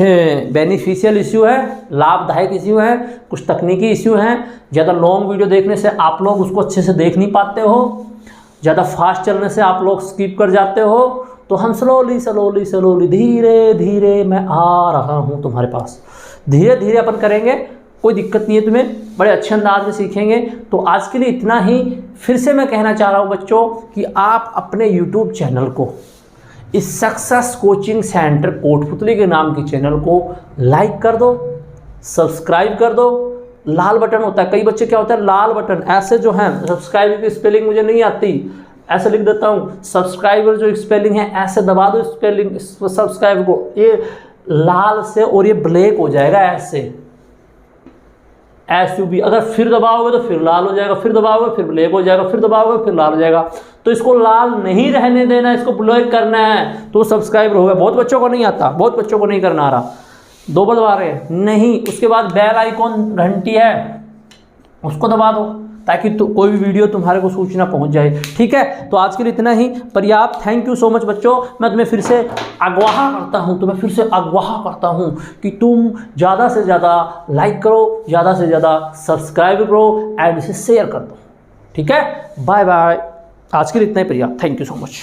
बेनिफिशियल इश्यू है, लाभदायक इश्यू है, कुछ तकनीकी इश्यू हैं। ज़्यादा लॉन्ग वीडियो देखने से आप लोग उसको अच्छे से देख नहीं पाते हो, ज़्यादा फास्ट चलने से आप लोग स्किप कर जाते हो। तो हम स्लोली स्लोली स्लोली धीरे धीरे मैं आ रहा हूँ तुम्हारे पास, धीरे धीरे अपन करेंगे, कोई दिक्कत नहीं है, तुम्हें बड़े अच्छे अंदाज में सीखेंगे। तो आज के लिए इतना ही। फिर से मैं कहना चाह रहा हूँ बच्चों कि आप अपने YouTube चैनल को, इस सक्सेस कोचिंग सेंटर कोटपुतली के नाम के चैनल को लाइक कर दो, सब्सक्राइब कर दो। लाल बटन होता है, कई बच्चे क्या होता है लाल बटन ऐसे जो है, सब्सक्राइब की स्पेलिंग मुझे नहीं आती, ऐसे लिख देता हूँ, सब्सक्राइबर जो स्पेलिंग है ऐसे दबा दो स्पेलिंग सब्सक्राइब को, ये लाल से और ये ब्लैक हो जाएगा ऐसे SUB। अगर फिर दबाओगे तो फिर लाल हो जाएगा, फिर दबाओगे फिर ब्लैक हो जाएगा, फिर दबाओगे फिर लाल हो जाएगा। तो इसको लाल नहीं रहने देना, इसको ब्लैक करना है तो सब्सक्राइब होगा। बहुत बच्चों को नहीं आता, बहुत बच्चों को नहीं करना आ रहा, 2 बार दबा रहे हैं नहीं। उसके बाद बेल आइकॉन घंटी है उसको दबा दो ताकि कोई भी वीडियो तुम्हारे को सूचना पहुंच जाए। ठीक है, तो आज के लिए इतना ही पर्याप्त। थैंक यू सो मच बच्चों। मैं तुम्हें फिर से आगाह करता हूं कि तुम ज़्यादा से ज़्यादा लाइक करो, ज़्यादा से ज़्यादा सब्सक्राइब करो एंड इसे शेयर कर दो। ठीक है, बाय बाय। आज के लिए इतना ही पर्याप्त। Thank you so much.